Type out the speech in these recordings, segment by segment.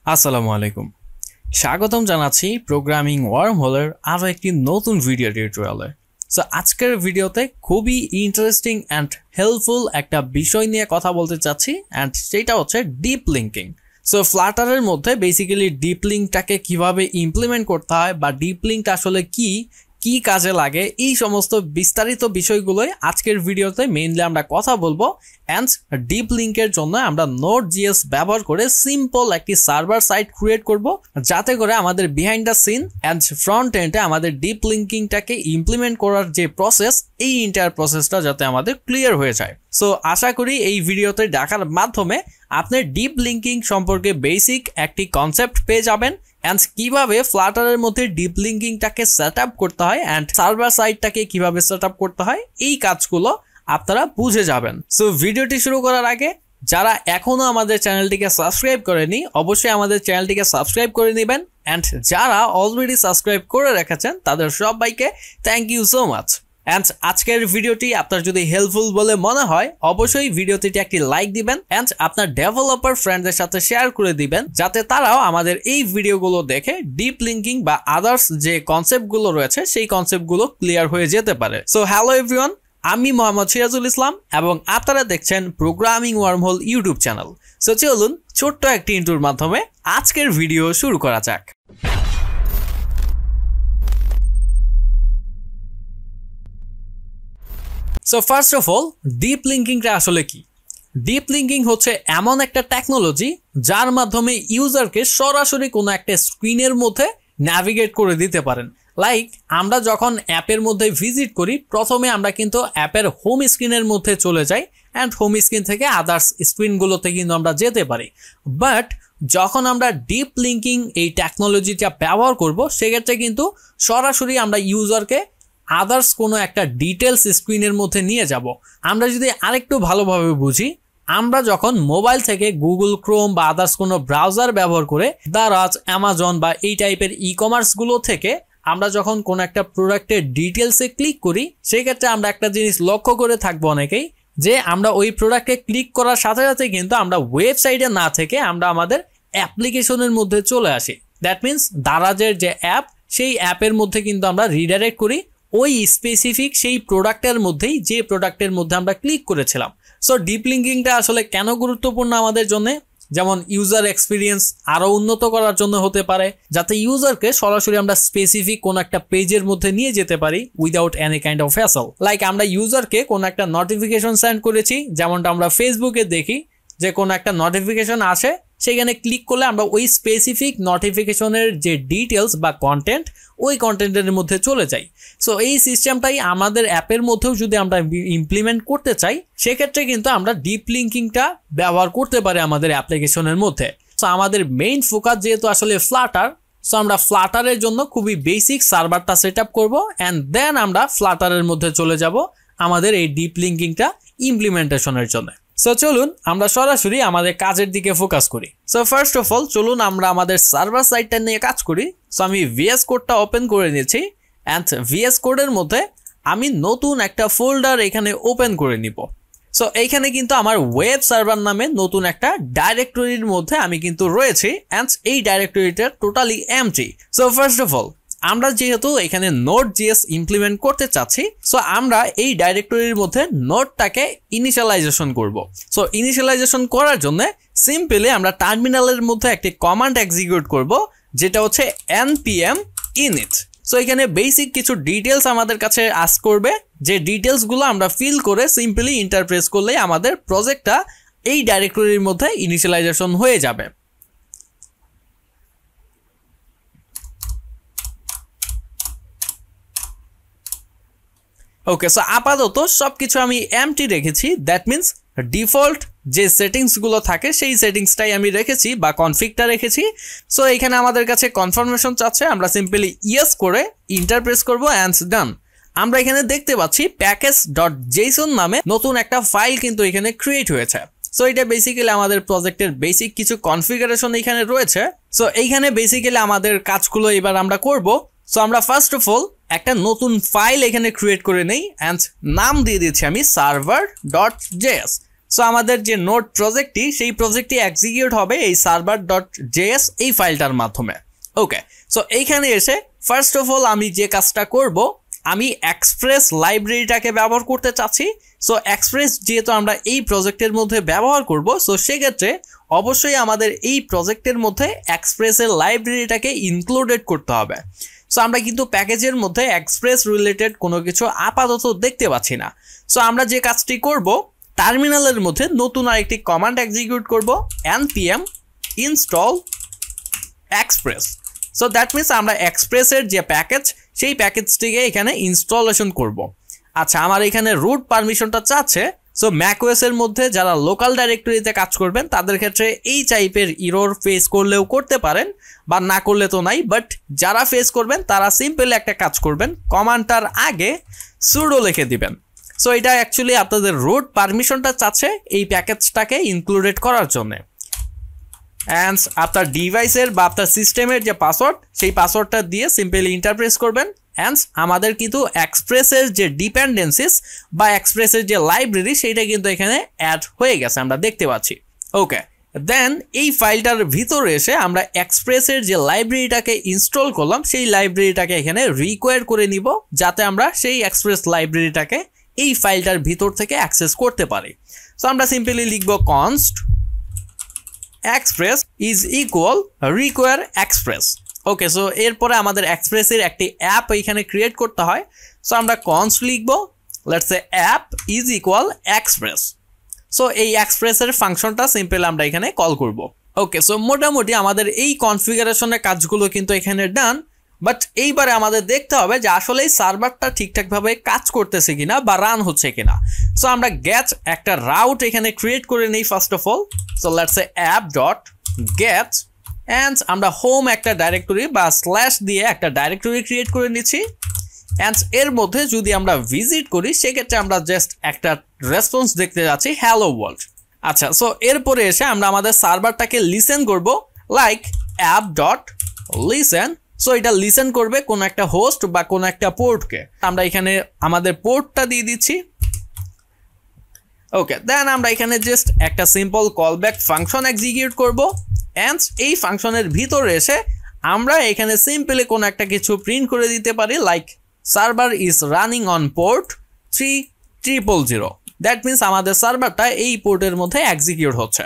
আসসালামু আলাইকুম। স্বাগতম জানাচ্ছি প্রোগ্রামিং ওয়ার্মহোলের আরও একটি নতুন ভিডিও টিউটোরিয়ালে। সো আজকের ভিডিওতে খুবই ইন্টারেস্টিং অ্যান্ড হেল্পফুল একটা বিষয় নিয়ে কথা বলতে চাচ্ছি, অ্যান্ড সেটা হচ্ছে ডিপ লিঙ্কিং। সো ফ্লাটারের মধ্যে বেসিক্যালি ডিপ লিঙ্কটাকে কীভাবে ইমপ্লিমেন্ট করতে হয় বা ডিপ লিঙ্কটা আসলে কি কাজে লাগে, এই সমস্ত বিস্তারিত বিষয়গুলোই আজকের ভিডিওতে মেইনলি আমরা কথা বলবো। অ্যান্ড ডিপ লিঙ্কের জন্য আমরা নোড.js ব্যবহার করে সিম্পল একটি সার্ভার সাইট ক্রিয়েট করব, যাতে করে আমাদের behind the scene and front এন্ডে আমাদের ডিপ লিঙ্কিংটাকে ইমপ্লিমেন্ট করার যে প্রসেস, এই এন্টায়ার প্রসেসটা যাতে আমাদের ক্লিয়ার হয়ে যায়। সো আশা করি এই ভিডিওতে দেখার মাধ্যমে আপনি ডিপ লিঙ্কিং সম্পর্কে বেসিক একটি কনসেপ্ট পেয়ে যাবেন, অ্যান্ড কিভাবে ফ্লাটারের মধ্যে ডিপ লিঙ্কিংটাকে সেট আপ করতে হয় অ্যান্ড সার্ভার সাইটটাকে কিভাবে সেট আপ করতে হয়, এই কাজগুলো আপনারা বুঝে যাবেন। সো ভিডিওটি শুরু করার আগে যারা এখনো আমাদের চ্যানেলটিকে সাবস্ক্রাইব করেনি, অবশ্যই আমাদের চ্যানেলটিকে সাবস্ক্রাইব করে নেবেন, অ্যান্ড যারা অলরেডি সাবস্ক্রাইব করে রেখেছেন তাদের সবাইকে thank you so much. And আজকের ভিডিওটি আপনার যদি হেল্পফুল বলে মনে হয়, অবশ্যই ভিডিওটিতে একটি লাইক দিবেন, অ্যান্ড আপনার ডেভেলপার ফ্রেন্ডদের সাথে শেয়ার করে দিবেন, যাতে তারাও আমাদের এই ভিডিওগুলো দেখে ডিপ লিঙ্কিং বা আদার্স যে কনসেপ্টগুলো রয়েছে সেই কনসেপ্টগুলো ক্লিয়ার হয়ে যেতে পারে। সো হ্যালো এভরিওয়ান, আমি মোহাম্মদ সিরাজুল ইসলাম এবং আপনারা দেখছেন programming wormhole YouTube channel. So চলুন ছোট্ট একটি ইন্ট্রোর মাধ্যমে আজকের ভিডিও শুরু করা যাক। So first of all, deep লিঙ্কিংটা আসলে কি? ডিপ লিঙ্কিং হচ্ছে এমন একটা টেকনোলজি যার মাধ্যমে ইউজারকে সরাসরি কোনো একটা স্ক্রিনের মধ্যে ন্যাভিগেট করে দিতে পারেন। লাইক আমরা যখন অ্যাপের মধ্যে ভিজিট করি, প্রথমে আমরা কিন্তু অ্যাপের হোম স্ক্রিনের মধ্যে চলে যাই, অ্যান্ড হোম স্ক্রিন থেকে আদার্স স্ক্রিনগুলোতে কিন্তু আমরা যেতে পারি। বাট যখন আমরা ডিপ লিঙ্কিং এই টেকনোলজিটা ব্যবহার করব, সেক্ষেত্রে কিন্তু সরাসরি আমরা ইউজারকে আদার্স কোনো একটা ডিটেলস স্ক্রিনের মধ্যে নিয়ে যাব। আমরা যদি আরেকটু ভালোভাবে বুঝি, আমরা যখন মোবাইল থেকে গুগল ক্রোম বা আদার্স কোনো ব্রাউজার ব্যবহার করে দারাজ, অ্যামাজন বা এই টাইপের ই কমার্সগুলো থেকে আমরা যখন কোনো একটা প্রোডাক্টের ডিটেলসে ক্লিক করি, সেক্ষেত্রে আমরা একটা জিনিস লক্ষ্য করে থাকবো অনেকেই, যে আমরা ওই প্রোডাক্টে ক্লিক করার সাথে সাথে কিন্তু আমরা ওয়েবসাইটে না থেকে আমরা আমাদের অ্যাপ্লিকেশনের মধ্যে চলে আসি। দ্যাট মিনস দারাজের যে অ্যাপ, সেই অ্যাপের মধ্যে কিন্তু আমরা রিডাইরেক্ট করি ওই স্পেসিফিক সেই প্রোডাক্টের মধ্যেই, যে প্রোডাক্টের মধ্যে আমরা ক্লিক করেছিলাম। সো ডিপ লিঙ্কিংটা আসলে কেন গুরুত্বপূর্ণ আমাদের জন্য? যেমন ইউজার এক্সপিরিয়েন্স আরও উন্নত করার জন্য হতে পারে, যাতে ইউজারকে সরাসরি আমরা স্পেসিফিক কোনো একটা পেজের মধ্যে নিয়ে যেতে পারি without any kind of hassle. Like আমরা ইউজারকে কোনো একটা নোটিফিকেশন সেন্ড করেছি, যেমনটা আমরা ফেসবুকে দেখি যে কোনো একটা নোটিফিকেশন আসে, সেখানে ক্লিক করলে আমরা ওই স্পেসিফিক নোটিফিকেশনের যে ডিটেলস বা কন্টেন্ট, ওই কন্টেন্টের মধ্যে চলে যাই। সো এই সিস্টেমটাই আমাদের অ্যাপের মধ্যেও যদি আমরা ইমপ্লিমেন্ট করতে চাই, সেক্ষেত্রে কিন্তু আমরা ডিপ লিঙ্কিংটা ব্যবহার করতে পারি আমাদের অ্যাপ্লিকেশনের মধ্যে। সো আমাদের মেইন ফোকাস যেহেতু আসলে ফ্লাটার, সো আমরা ফ্লাটারের জন্য খুবই বেসিক সার্ভারটা সেট আপ করবো, অ্যান্ড দেন আমরা ফ্লাটারের মধ্যে চলে যাব আমাদের এই ডিপ লিঙ্কিংটা ইমপ্লিমেন্টেশনের জন্য। সো চলুন আমরা সরাসরি আমাদের কাজের দিকে ফোকাস করি। সো ফার্স্ট অফ অল চলুন আমরা আমাদের সার্ভার সাইটটা নিয়ে কাজ করি। সো আমি ভিএস কোডটা ওপেন করে নিয়েছি, অ্যান্ড ভিএস কোডের মধ্যে আমি নতুন একটা ফোল্ডার এখানে ওপেন করে নিব। সো এইখানে কিন্তু আমার ওয়েব সার্ভার নামে নতুন একটা ডাইরেক্টরির মধ্যে আমি কিন্তু রয়েছি, অ্যান্ড এই ডাইরেক্টরিটা totally empty. So first of all আমরা যেহেতু এখানে নোড.js ইমপ্লিমেন্ট করতে চাচ্ছি, সো আমরা এই ডাইরেক্টরির মধ্যে নোডটাকে ইনিশিয়ালাইজেশন করব। সো ইনিশিয়ালাইজেশন করার জন্য সিম্পলি আমরা টার্মিনালের মধ্যে একটি কমান্ড এক্সিকিউট করব, যেটা হচ্ছে npm init। সো এখানে বেসিক কিছু ডিটেলস আমাদের কাছে আস্ক করবে, যে ডিটেলসগুলো আমরা ফিল করে সিম্পলি ইন্টার প্রেস করলেই আমাদের প্রজেক্টটা এই ডাইরেক্টরির মধ্যে ইনিশিয়ালাইজেশন হয়ে যাবে। ওকে, সো আপাতত সবকিছু আমি এমটি রেখেছি। দ্যাট মিনস ডিফল্ট যে সেটিংসগুলো থাকে সেই সেটিংসটাই আমি রেখেছি বা কনফিগটা রেখেছি। সো এখানে আমাদের কাছে কনফার্মেশন চাচ্ছে, আমরা সিম্পলি ইয়েস করে ইন্টার প্রেস করবো, অ্যান্ড ডান। আমরা এখানে দেখতে পাচ্ছি প্যাকেজ.json নামে নতুন একটা ফাইল কিন্তু এখানে ক্রিয়েট হয়েছে। সো এটা বেসিক্যালি আমাদের প্রজেক্টের বেসিক কিছু কনফিগারেশন এখানে রয়েছে। সো এইখানে বেসিক্যালি আমাদের কাজগুলো এবার আমরা করব। সো আমরা ফার্স্ট অফ অল একটা নতুন ফাইল এখানে ক্রিয়েট করে নেই, অ্যান্ড নাম দিয়ে দিচ্ছি আমি server.js। সো আমাদের যে নোড প্রজেক্টটি সেই প্রজেক্টটি এক্সিকিউট হবে এই server.js এই ফাইলটার মাধ্যমে। ওকে, সো এইখানে এসে ফার্স্ট অফ অল আমি যে কাজটা করব, আমি এক্সপ্রেস লাইব্রেরিটাকে ব্যবহার করতে চাচ্ছি। সো এক্সপ্রেস যেহেতু আমরা এই প্রজেক্টের মধ্যে ব্যবহার করব, সো সেক্ষেত্রে অবশ্যই আমাদের এই প্রজেক্টের মধ্যে এক্সপ্রেসের লাইব্রেরিটাকে ইনক্লুডেড করতে হবে। সো আমরা কিন্তু প্যাকেজের মধ্যে এক্সপ্রেস রিলেটেড কোনো কিছু আপাতত দেখতে পাচ্ছি না। সো আমরা যে কাজটি করব, টার্মিনালের মধ্যে নতুন আরেকটি কমান্ড এক্সিকিউট করব, npm install express। So that means আমরা এক্সপ্রেসের যে প্যাকেজ সেই প্যাকেজটিকে এখানে ইনস্টলেশন করব। আচ্ছা, আমার এখানে রুট পারমিশনটা চাচ্ছে। সো ম্যাকওএস এর মধ্যে যারা লোকাল ডাইরেক্টরিতে কাজ করবেন তাদের ক্ষেত্রে এই টাইপের ইরর ফেস করলেও করতে পারেন, বা না করলে তো নাই, বাট যারা ফেস করবেন তারা সিম্পল একটা কাজ করবেন, কমান্ডটার আগে সুডো লিখে দিবেন। সো এটা অ্যাকচুয়ালি আপনাদের রুট পারমিশনটা চাচ্ছে এই প্যাকেজটাকে ইনক্লুডেড করার জন্য। অ্যান্ড আপনার ডিভাইসের বা আপনার সিস্টেমের যে পাসওয়ার্ড সেই পাসওয়ার্ডটা দিয়ে সিম্পলি ইন্টারপ্রেস করবেন। অ্যান্ড আমাদের কিন্তু এক্সপ্রেসের যে ডিপেন্ডেন্সিস বা এক্সপ্রেসের যে লাইব্রেরি সেইটা কিন্তু এখানে অ্যাড হয়ে গেছে, আমরা দেখতে পাচ্ছি। ওকে, দেন এই ফাইলটার ভিতরে এসে আমরা এক্সপ্রেসের যে লাইব্রেরিটাকে ইনস্টল করলাম সেই লাইব্রেরিটাকে এখানে রিকোয়ার করে নিব, যাতে আমরা সেই এক্সপ্রেস লাইব্রেরিটাকে এই ফাইলটার ভিতর থেকে অ্যাক্সেস করতে পারি। সো আমরা সিম্পলি লিখব const express is equal require express। Okay, so এরপরে আমাদের এক্সপ্রেসের একটি অ্যাপ এখানে ক্রিয়েট করতে হয়। সো আমরা const লিখব, let's say app is equal express. So এই এক্সপ্রেসের ফাংশনটা সিম্পল আমরা এখানে কল করব। ওকে, সো মোটামুটি আমাদের এই কনফিগারেশনের কাজগুলো কিন্তু এখানে ডান। বাট এইবারে আমাদের দেখতে হবে যে আসলে এই সার্ভারটা ঠিকঠাকভাবে কাজ করতেছে কিনা বা রান হচ্ছে কিনা। সো আমরা গেট একটা রাউট এখানে ক্রিয়েট করে নিই first of all. So let's say app.get and আমরা হোম একটা ডাইরেক্টরি বা স্ল্যাশ দিয়ে একটা ডাইরেক্টরি ক্রিয়েট করে নিচ্ছি। অ্যান্ড এর মধ্যে যদি আমরা ভিজিট করি সেক্ষেত্রে আমরা জাস্ট একটা রেসপন্স দেখতে যাচ্ছি, হ্যালো ওয়ার্ল্ড। আচ্ছা, সো এরপরে এসে আমরা আমাদের সার্ভারটাকে লিসেন করব, লাইক app.listen। সো এটা লিসেন করবে কোনো একটা হোস্ট বা কোনো একটা পোর্টকে। আমরা এখানে আমাদের পোর্টটা দিয়ে দিচ্ছি। ওকে, দেন আমরা এখানে জাস্ট একটা সিম্পল কলব্যাক ফাংশন এক্সিকিউট করব। অ্যান্ড এই ফাংশনের ভিতরে এসে আমরা এখানে সিম্পলি কোনো একটা কিছু প্রিন্ট করে দিতে পারি, like server is running on port 3000। That means আমাদের সার্ভারটা এই পোর্টের মধ্যে এক্সিকিউট হচ্ছে।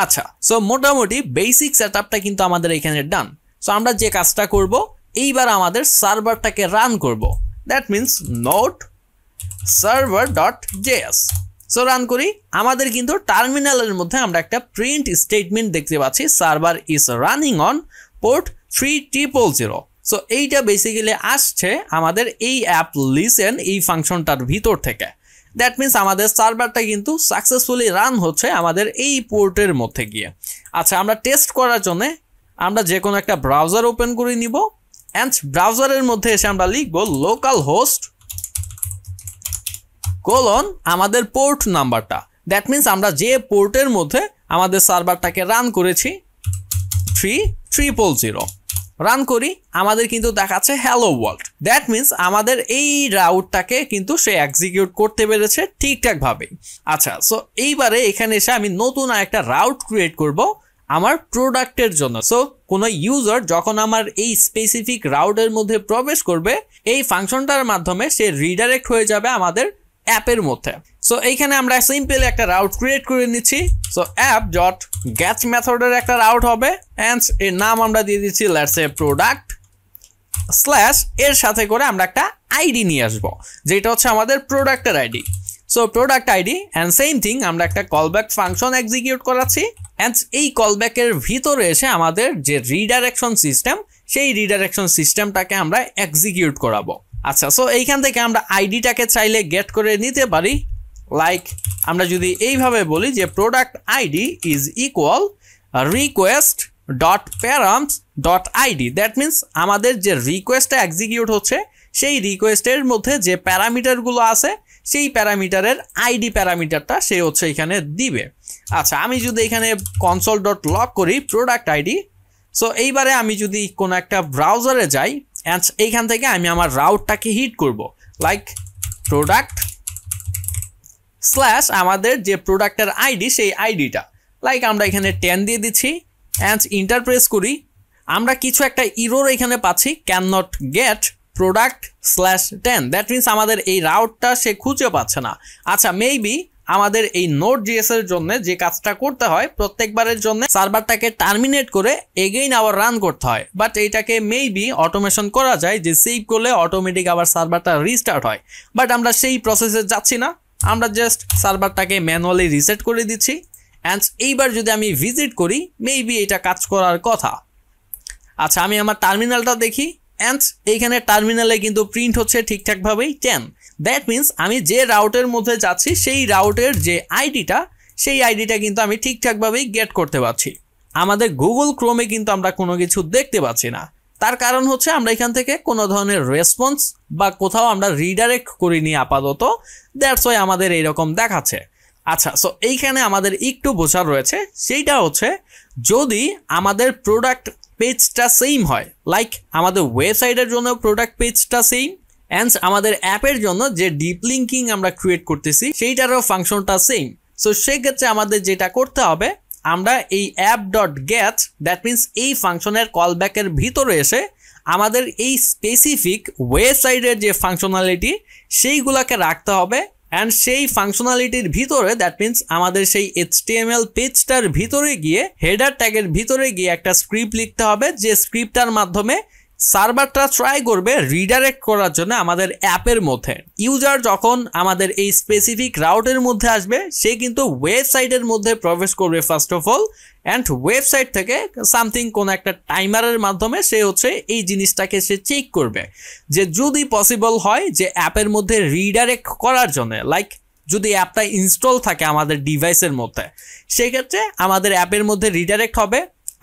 আচ্ছা, সো মোটামুটি বেসিক সেটআপটা কিন্তু আমাদের এখানে ডান। সো আমরা যে কাজটা করব, এইবার আমাদের সার্ভারটাকে রান করব। That means node server.js। So run করি, আমাদের কিন্তু টার্মিনালের মধ্যে আমরা একটা প্রিন্ট স্টেটমেন্ট দেখতে পাচ্ছি, server is running on port 3000। So এইটা বেসিক্যালি আসছে আমাদের এই অ্যাপ লিসেন এই ফাংশনটার ভিতর থেকে। দ্যাট মিনস আমাদের সার্ভারটা কিন্তু সাকসেসফুলি রান হচ্ছে আমাদের এই পোর্টের মধ্যে গিয়ে। আচ্ছা, আমরা টেস্ট করার জন্য আমরা যে কোনো একটা ব্রাউজার ওপেন করে নিব। অ্যান্ড ব্রাউজারের মধ্যে এসে আমরা লিখব লোকাল হোস্ট কোলন আমাদের পোর্ট নাম্বারটা। দ্যাট মিনস আমরা যে পোর্টের মধ্যে আমাদের সার্ভারটাকে রান করেছি 3000 রান করি, আমাদের কিন্তু দেখাচ্ছে হ্যালো ওয়ার্ল্ড। দ্যাট মিনস আমাদের এই রাউটটাকে কিন্তু সে এক্সিকিউট করতে পেরেছে ঠিকঠাকভাবে। আচ্ছা, সো এইবারে এখানে এসে আমি নতুন একটা রাউট ক্রিয়েট করব আমার প্রোডাক্টের জন্য। সো কোনো ইউজার যখন আমার এই স্পেসিফিক রাউটের মধ্যে প্রবেশ করবে, এই ফাংশনটার মাধ্যমে সে রিডাইরেক্ট হয়ে যাবে আমাদের অ্যাপের মধ্যে। সো এইখানে আমরা সিম্পল একটা রাউট ক্রিয়েট করে নিচ্ছি। সো app.get মেথডের একটা রাউট হবে। অ্যান্ড এর নাম আমরা দিয়ে দিচ্ছি লেটস সে প্রোডাক্ট স্ল্যাশ, এর সাথে করে আমরা একটা আইডি নিয়ে আসবো যেটা হচ্ছে আমাদের প্রোডাক্টের ID. So product ID and same thing আমরা একটা কলব্যাক ফাংশন এক্সিকিউট করাচ্ছি। অ্যান্ড এই কলব্যাকের ভিতরে এসে আমাদের যে রিডাইরেকশন সিস্টেম সেই রিডাইরেকশন সিস্টেমটাকে আমরা এক্সিকিউট করাবো। আচ্ছা, সো এইখান থেকে আমরা আইডিটাকে চাইলে গেট করে নিতে পারি, লাইক আমরা যদি এইভাবে বলি যে product ID is equal request.params.id। That means আমাদের যে রিকোয়েস্টটা এক্সিকিউট হচ্ছে সেই রিকোয়েস্টের মধ্যে যে প্যারামিটারগুলো আছে সেই প্যারামিটারের আইডি প্যারামিটারটা সে হচ্ছে এখানে দিবে। আচ্ছা, আমি যদি এখানে console.log করি প্রোডাক্ট আইডি, সো এইবারে আমি যদি কোনো একটা ব্রাউজারে যাই অ্যান্ড এইখান থেকে আমি আমার রাউটটাকে হিট করব, লাইক প্রোডাক্ট স্ল্যাশ আমাদের যে প্রোডাক্টের আইডি সেই আইডিটা, লাইক আমরা এখানে 10 দিয়ে দিচ্ছি অ্যান্ড ইন্টার প্রেস করি। আমরা কিছু একটা ইরর এখানে পাচ্ছি, can not get product/10, that means আমাদের এই রাউটটা সে খুঁজে পাচ্ছে না। আচ্ছা, মেবি আমাদের এই Node.js এর জন্য যে কাজটা করতে হয় প্রত্যেকবারের জন্য সার্ভারটাকে টার্মিনেট করে এগেইন আবার রান করতে হয়, বাট এইটাকে মেবি অটোমেশন করা যায় যে সেভ করলে অটোমেটিক আবার সার্ভারটা রিস্টার্ট হয়। বাট আমরা সেই প্রসেসে যাচ্ছি না, আমরা জাস্ট সার্ভারটাকে ম্যানুয়ালি রিসেট করে দিচ্ছি অ্যান্ড এইবার যদি আমি ভিজিট করি মেবি এটা কাজ করার কথা। আচ্ছা, আমি আমার টার্মিনালটা দেখি অ্যান্ড এইখানে টার্মিনালে কিন্তু প্রিন্ট হচ্ছে ঠিকঠাকভাবেই 10, দ্যাট মিনস আমি যে রাউটের মধ্যে যাচ্ছি সেই রাউটের যে আইডিটা সেই আইডিটা কিন্তু আমি ঠিকঠাকভাবেই গেট করতে পারছি। আমাদের গুগল ক্রোমে কিন্তু আমরা কোনো কিছু দেখতে পাচ্ছি না, তার কারণ হচ্ছে আমরা এখান থেকে কোনো ধরনের রেসপন্স বা কোথাও আমরা রিডাইরেক্ট করিনি আপাতত, দ্যাটস ওয়াই আমাদের এইরকম দেখাচ্ছে। আচ্ছা, সো এইখানে আমাদের একটু বোঝার রয়েছে, সেইটা হচ্ছে যদি আমাদের প্রোডাক্ট পেজটা সেম হয়, লাইক আমাদের ওয়েবসাইটের জন্য প্রোডাক্ট পেজটা সেম অ্যান্ড আমাদের অ্যাপের জন্য যে ডিপ লিঙ্কিং আমরা ক্রিয়েট করতেছি সেইটারও ফাংশনটা সেম, সো সেক্ষেত্রে আমাদের যেটা করতে হবে আমরা এই app.get দ্যাট মিনস এই ফাংশনের কলব্যাকের ভিতরে এসে আমাদের এই স্পেসিফিক ওয়েবসাইটের যে ফাংশনালিটি সেইগুলোকে রাখতে হবে অ্যান্ড সেই ফাংশনালিটির ভিতরে দ্যাট মিনস আমাদের সেই HTML পেজটার ভিতরে গিয়ে হেডার ট্যাগের ভিতরে গিয়ে একটা স্ক্রিপ্ট লিখতে হবে, যে স্ক্রিপ্টটার মাধ্যমে সার্ভারটা ট্রাই করবে রিডাইরেক্ট করার জন্য আমাদের অ্যাপের মধ্যে। ইউজার যখন আমাদের এই স্পেসিফিক রাউটের মধ্যে আসবে সে কিন্তু ওয়েবসাইটের মধ্যে প্রবেশ করবে first of all, and website থেকে সামথিং কোনো একটা টাইমারের মাধ্যমে সে হচ্ছে এই জিনিসটাকে সে চেক করবে যে যদি পসিবল হয় যে অ্যাপের মধ্যে রিডাইরেক্ট করার জন্য, লাইক যদি অ্যাপটা ইনস্টল থাকে আমাদের ডিভাইসের মধ্যে সেক্ষেত্রে আমাদের অ্যাপের মধ্যে রিডাইরেক্ট হবে,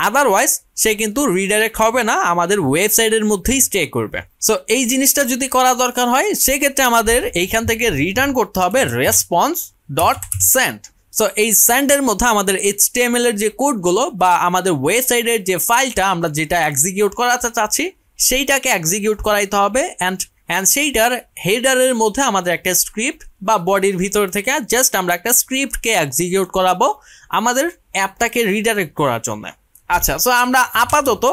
আদারওয়াইজ সে কিন্তু রিডাইরেক্ট হবে না, আমাদের ওয়েবসাইটের মধ্যেই স্টে করবে। সো এই জিনিসটা যদি করা দরকার হয় সেক্ষেত্রে আমাদের এইখান থেকে রিটার্ন করতে হবে response.send। সো এই সেন্ডের মধ্যে আমাদের HTML এর যে কোডগুলো বা আমাদের ওয়েবসাইটের যে ফাইলটা আমরা যেটা এক্সিকিউট করাতে চাচ্ছি সেইটাকে এক্সিকিউট করাইতে হবে অ্যান্ড সেইটার হেডারের মধ্যে আমাদের একটা স্ক্রিপ্ট বা বডির ভিতর থেকে জাস্ট আমরা একটা স্ক্রিপ্টকে এক্সিকিউট করাবো আমাদের অ্যাপটাকে রিডাইরেক্ট করার জন্য। আচ্ছা, সো আমরা আপাতত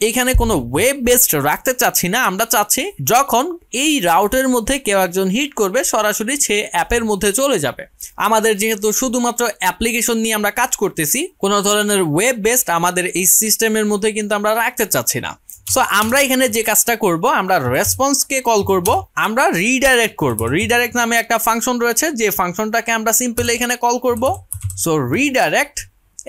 এখানে কোনো ওয়েব বেসড রাখতে চাচ্ছি না, আমরা চাচ্ছি যখন এই রাউটের মধ্যে কেউ একজন হিট করবে সরাসরি সে অ্যাপের মধ্যে চলে যাবে। আমাদের যেহেতু শুধুমাত্র অ্যাপ্লিকেশন নিয়ে আমরা কাজ করতেছি, কোনো ধরনের ওয়েব বেসড আমাদের এই সিস্টেমের মধ্যে কিন্তু আমরা রাখতে চাচ্ছি না। সো আমরা এখানে যে কাজটা করব আমরা রেসপন্সকে কল করব, আমরা রিডাইরেক্ট করব। রিডাইরেক্ট নামে একটা ফাংশন রয়েছে যে ফাংশনটাকে আমরা সিম্পলি এখানে কল করব। সো রিডাইরেক্ট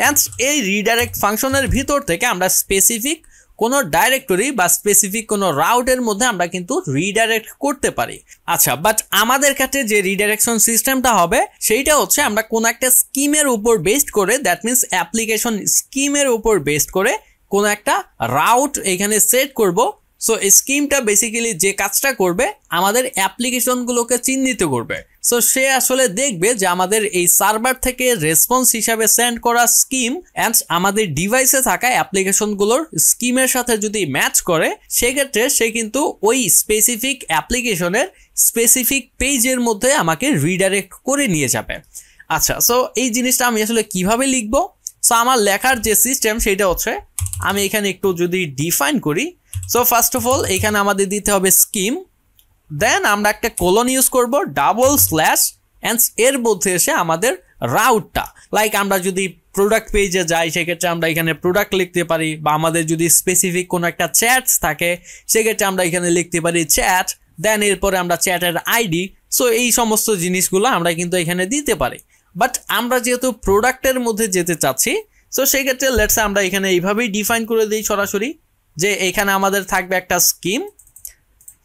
অ্যান্ড এই রিডাইরেক্ট ফাংশনের ভিতর থেকে আমরা স্পেসিফিক কোনো ডাইরেক্টরি বা স্পেসিফিক কোনো রাউটের মধ্যে আমরা কিন্তু রিডাইরেক্ট করতে পারি। আচ্ছা, বাট আমাদের কাছে যে রিডাইরেকশন সিস্টেমটা হবে সেইটা হচ্ছে আমরা কোনো একটা স্কিমের উপর বেসড করে দ্যাট মিনস অ্যাপ্লিকেশন স্কিমের উপর বেসড করে কোনো একটা রাউট এখানে সেট করব। সো এই স্কিমটা বেসিক্যালি যে কাজটা করবে আমাদের অ্যাপ্লিকেশনগুলোকে চিহ্নিত করবে। সো সে আসলে দেখবে যে আমাদের এই সার্ভার থেকে রেসপন্স হিসাবে সেন্ড করা স্কিম অ্যান্ড আমাদের ডিভাইসে থাকা অ্যাপ্লিকেশনগুলোর স্কিমের সাথে যদি ম্যাচ করে সেক্ষেত্রে সে কিন্তু ওই স্পেসিফিক অ্যাপ্লিকেশনের স্পেসিফিক পেজের মধ্যে আমাকে রিডাইরেক্ট করে নিয়ে যাবে। আচ্ছা, সো এই জিনিসটা আমি আসলে কিভাবে লিখব? সো আমার লেখার যে সিস্টেম সেটা হচ্ছে আমি এখানে একটু যদি ডিফাইন করি। সো ফার্স্ট অফ অল এখানে আমাদের দিতে হবে স্কিম, দেন আমরা একটা কোলন ইউজ করব, ডাবল স্ল্যাশ অ্যান্ড এর মধ্যে এসে আমাদের রাউটটা, লাইক আমরা যদি প্রোডাক্ট পেজে যাই সেক্ষেত্রে আমরা এখানে প্রোডাক্ট লিখতে পারি, বা আমাদের যদি স্পেসিফিক কোনো একটা চ্যাটস থাকে সেক্ষেত্রে আমরা এখানে লিখতে পারি চ্যাট, দেন এরপরে আমরা চ্যাটের আইডি। সো এই সমস্ত জিনিসগুলো আমরা কিন্তু এখানে দিতে পারি, বাট আমরা যেহেতু প্রোডাক্টের মধ্যে যেতে চাচ্ছি সো সেক্ষেত্রে লেটস আমরা এখানে এইভাবেই ডিফাইন করে দিই সরাসরি যে এখানে আমাদের থাকবে একটা স্কিম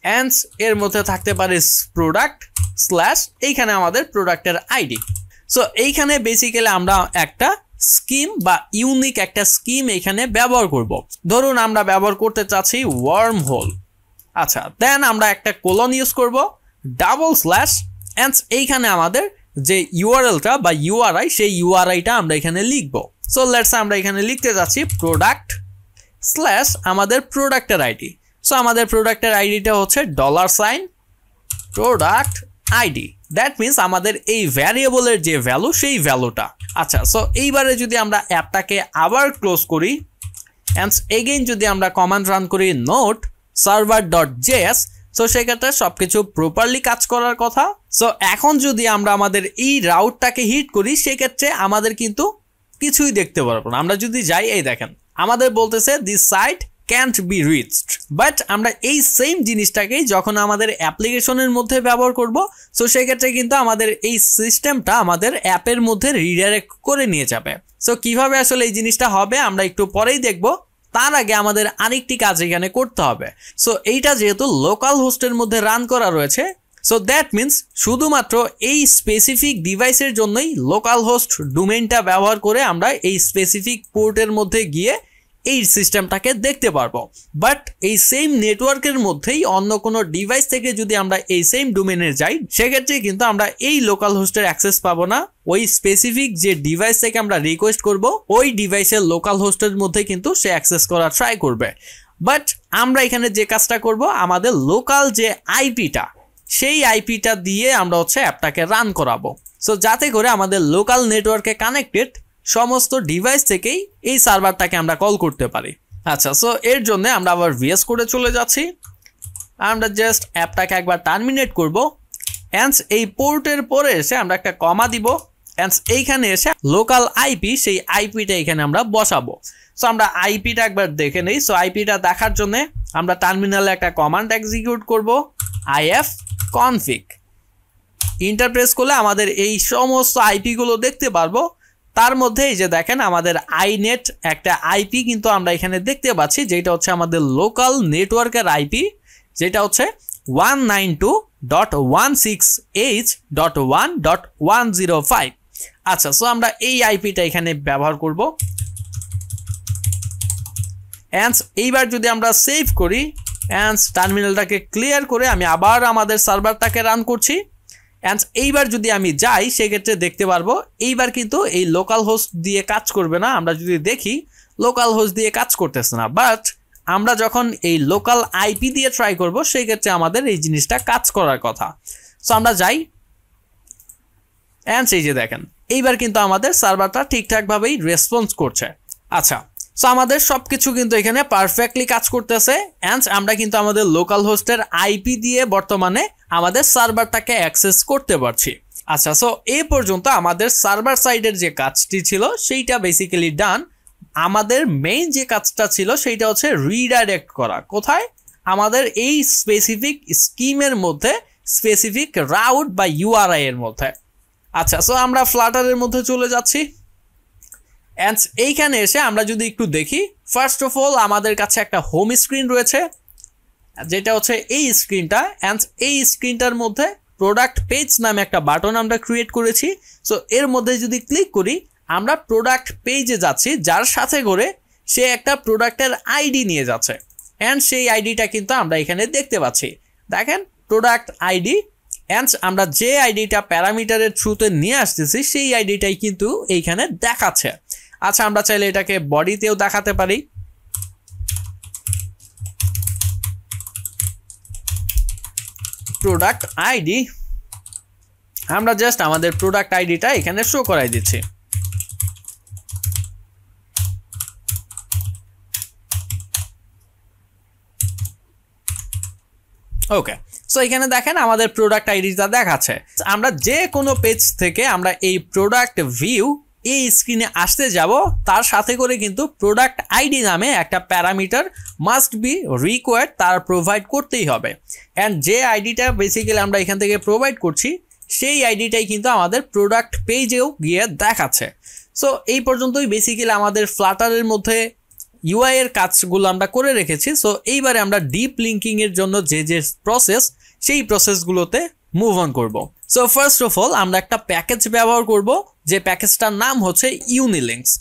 অ্যান্ড এর মধ্যে থাকতে পারে প্রোডাক্ট স্ল্যাশ এইখানে আমাদের প্রোডাক্টের আইডি। সো এইখানে বেসিক্যালি আমরা একটা স্কিম বা ইউনিক একটা স্কিম এখানে ব্যবহার করব। ধরুন আমরা ব্যবহার করতে চাচ্ছি ওয়ার্ম হোল। আচ্ছা, দেন আমরা একটা কোলন ইউজ করব, ডাবল স্ল্যাশ অ্যান্ড এইখানে আমাদের যে ইউআরএলটা বা ইউআরআই সেই ইউআরআইটা আমরা এখানে লিখব। সো লেটস আমরা এখানে লিখতে যাচ্ছি প্রোডাক্ট স্ল্যাশ আমাদের প্রোডাক্টের আইডি। সো আমাদের প্রোডাক্টের আইডিটা হচ্ছে $, প্রোডাক্ট আইডি, দ্যাট মিনস আমাদের এই ভ্যারিয়েবলের যে ভ্যালু সেই ভ্যালুটা। আচ্ছা, সো এইবারে যদি আমরা অ্যাপটাকে আবার ক্লোজ করি অ্যান্ড এগেইন যদি আমরা কমান্ড রান করি নোট server.js, সো সেক্ষেত্রে সবকিছু প্রপারলি কাজ করার কথা। সো এখন যদি আমরা আমাদের এই রাউটটাকে হিট করি সেক্ষেত্রে আমাদের কিন্তু কিছুই দেখতে পারবো না। আমরা যদি যাই, এই দেখেন আমাদের বলতেছে this site can't be reached, but আমরা এই সেম জিনিসটাকেই যখন আমাদের অ্যাপ্লিকেশনের মধ্যে ব্যবহার করব, সো সেক্ষেত্রে কিন্তু আমাদের এই সিস্টেমটা আমাদের অ্যাপের মধ্যে রিডাইরেক্ট করে নিয়ে যাবে। সো কিভাবে আসলে এই জিনিসটা হবে আমরা একটু পরেই দেখব, তার আগে আমাদের আরেকটি কাজ এখানে করতে হবে। সো এইটা যেহেতু লোকাল হোস্টের মধ্যে রান করা রয়েছে, সো দ্যাট মিনস শুধুমাত্র এই স্পেসিফিক ডিভাইসের জন্যই লোকাল হোস্ট ডোমেইনটা ব্যবহার করে আমরা এই স্পেসিফিক পোর্টের মধ্যে গিয়ে এই সিস্টেমটাকে দেখতে পারবো। বাট এই সেম নেটওয়ার্কের মধ্যেই অন্য কোনো ডিভাইস থেকে যদি আমরা এই সেম ডোমেইনে যাই সেক্ষেত্রে কিন্তু আমরা এই লোকাল হোস্টের অ্যাক্সেস পাবো না। ওই স্পেসিফিক যে ডিভাইস থেকে আমরা রিকোয়েস্ট করব ওই ডিভাইসের লোকাল হোস্টের মধ্যে কিন্তু সে অ্যাক্সেস করার ট্রাই করবে। বাট আমরা এখানে যে কাজটা করব, আমাদের লোকাল যে আইপিটা সেই আইপিটা দিয়ে আমরা হচ্ছে অ্যাপটাকে রান করাবো। সো যাতে করে আমাদের লোকাল নেটওয়ার্কে কানেক্টেড সমস্ত ডিভাইস থেকেই এই সার্ভারটাকে আমরা কল করতে পারি। আচ্ছা, সো এর জন্য আমরা আবার ভিএস কোডে চলে যাচ্ছি। আমরা জাস্ট অ্যাপটাকে একবার টার্মিনেট করব অ্যান্ড এই পোর্টের পরে এসে আমরা একটা কমা দিব অ্যান্ড এইখানে এসে লোকাল আইপি, সেই আইপিটা এখানে আমরা বসাবো। সো আমরা আইপিটা একবার দেখে নেই। সো আইপিটা দেখার জন্য আমরা টার্মিনালে একটা কমান্ড এক্সিকিউট করব, ifconfig। ইন্টারপ্রেস করলে আমাদের এই সমস্ত আইপিগুলো দেখতে পারবো। তার মধ্যে এই যে দেখেন আমাদের আইনেট একটা আইপি কিন্তু আমরা এখানে দেখতে পাচ্ছি, যেটা হচ্ছে আমাদের লোকাল নেটওয়ার্কের আইপি, যেটা হচ্ছে 192.168.1.105। আচ্ছা, সো আমরা এই আইপিটা এখানে ব্যবহার করব অ্যান্ড এইবার যদি আমরা সেভ করি অ্যান্ড টার্মিনালটাকে ক্লিয়ার করে আমি আবার আমাদের সার্ভারটাকে রান করছি অ্যান্ড এইবার যদি আমি যাই সেক্ষেত্রে দেখতে পারবো এইবার কিন্তু এই লোকাল হোস্ট দিয়ে কাজ করবে না। আমরা যদি দেখি লোকাল হোস্ট দিয়ে কাজ করতেছে না, বাট আমরা যখন এই লোকাল আইপি দিয়ে ট্রাই করব সেই ক্ষেত্রে আমাদের এই জিনিসটা কাজ করার কথা। সো আমরা যাই অ্যান্ড এই যে দেখেন এইবার কিন্তু আমাদের সার্ভারটা ঠিকঠাকভাবেই রেসপন্স করছে। আচ্ছা, সো আমাদের সবকিছু কিন্তু এখানে পারফেক্টলি কাজ করতেছে অ্যান্ড আমরা কিন্তু আমাদের লোকাল হোস্টের আইপি দিয়ে বর্তমানে আমাদের সার্ভারটাকে অ্যাক্সেস করতে পারছি। আচ্ছা, সো এই পর্যন্ত আমাদের সার্ভার সাইডের যে কাজটি ছিল সেইটা বেসিক্যালি ডান। আমাদের মেইন যে কাজটা ছিল সেইটা হচ্ছে রিডাইরেক্ট করা, কোথায়? আমাদের এই স্পেসিফিক স্কিমের মধ্যে, স্পেসিফিক রাউট বা ইউআরআই এর মধ্যে। আচ্ছা, সো আমরা ফ্লাটারের মধ্যে চলে যাচ্ছি অ্যান্ড এইখানে এসে আমরা যদি একটু দেখি, ফার্স্ট অফ অল আমাদের কাছে একটা হোম স্ক্রিন রয়েছে যেটা হচ্ছে এই স্ক্রিনটা অ্যান্ড এই স্ক্রিনটার মধ্যে প্রোডাক্ট পেজ নামে একটা বাটন আমরা ক্রিয়েট করেছি। সো এর মধ্যে যদি ক্লিক করি আমরা প্রোডাক্ট পেজে যাচ্ছি, যার সাথে করে সে একটা প্রোডাক্টের আইডি নিয়ে যাচ্ছে অ্যান্ড সেই আইডিটা কিন্তু আমরা এখানে দেখতে পাচ্ছি। দেখেন প্রোডাক্ট আইডি অ্যান্ড আমরা যে আইডিটা প্যারামিটারের থ্রুতে নিয়ে আসতেছি সেই আইডিটাই কিন্তু এইখানে দেখাচ্ছে। আচ্ছা, আমরা চাইলে এটাকে বডিতেও দেখাতে পারি। প্রোডাক্ট আইডি, আমরা জাস্ট আমাদের প্রোডাক্ট আইডিটা এখানে শো করাই দিচ্ছি। ওকে, সো এখানে দেখেন আমাদের প্রোডাক্ট আইডিটা দেখাচ্ছে। আমরা যে কোনো পেজ থেকে আমরা এই প্রোডাক্ট ভিউ এই স্ক্রিনে আসতে যাব, তার সাথে করে কিন্তু প্রোডাক্ট আইডি নামে একটা প্যারামিটার মাস্ট বি রিকোয়ার্ড, তার প্রোভাইড করতেই হবে। অ্যান্ড যে আইডিটা বেসিক্যালি আমরা এখান থেকে প্রোভাইড করছি সেই আইডিটাই কিন্তু আমাদের প্রোডাক্ট পেজেও গিয়ে দেখাচ্ছে। সো এই পর্যন্তই বেসিক্যালি আমাদের ফ্লাটারের মধ্যে ইউআই এর কাজগুলো আমরা করে রেখেছি। সো এইবারে আমরা ডিপ লিঙ্কিং এর জন্য যে যে প্রসেস সেই প্রসেসগুলোতে মুভ অন করব। সো ফার্স্ট অফ অল আমরা একটা প্যাকেজ ব্যবহার করব, যে প্যাকেজটার নাম হচ্ছে ইউনিলিঙ্কস।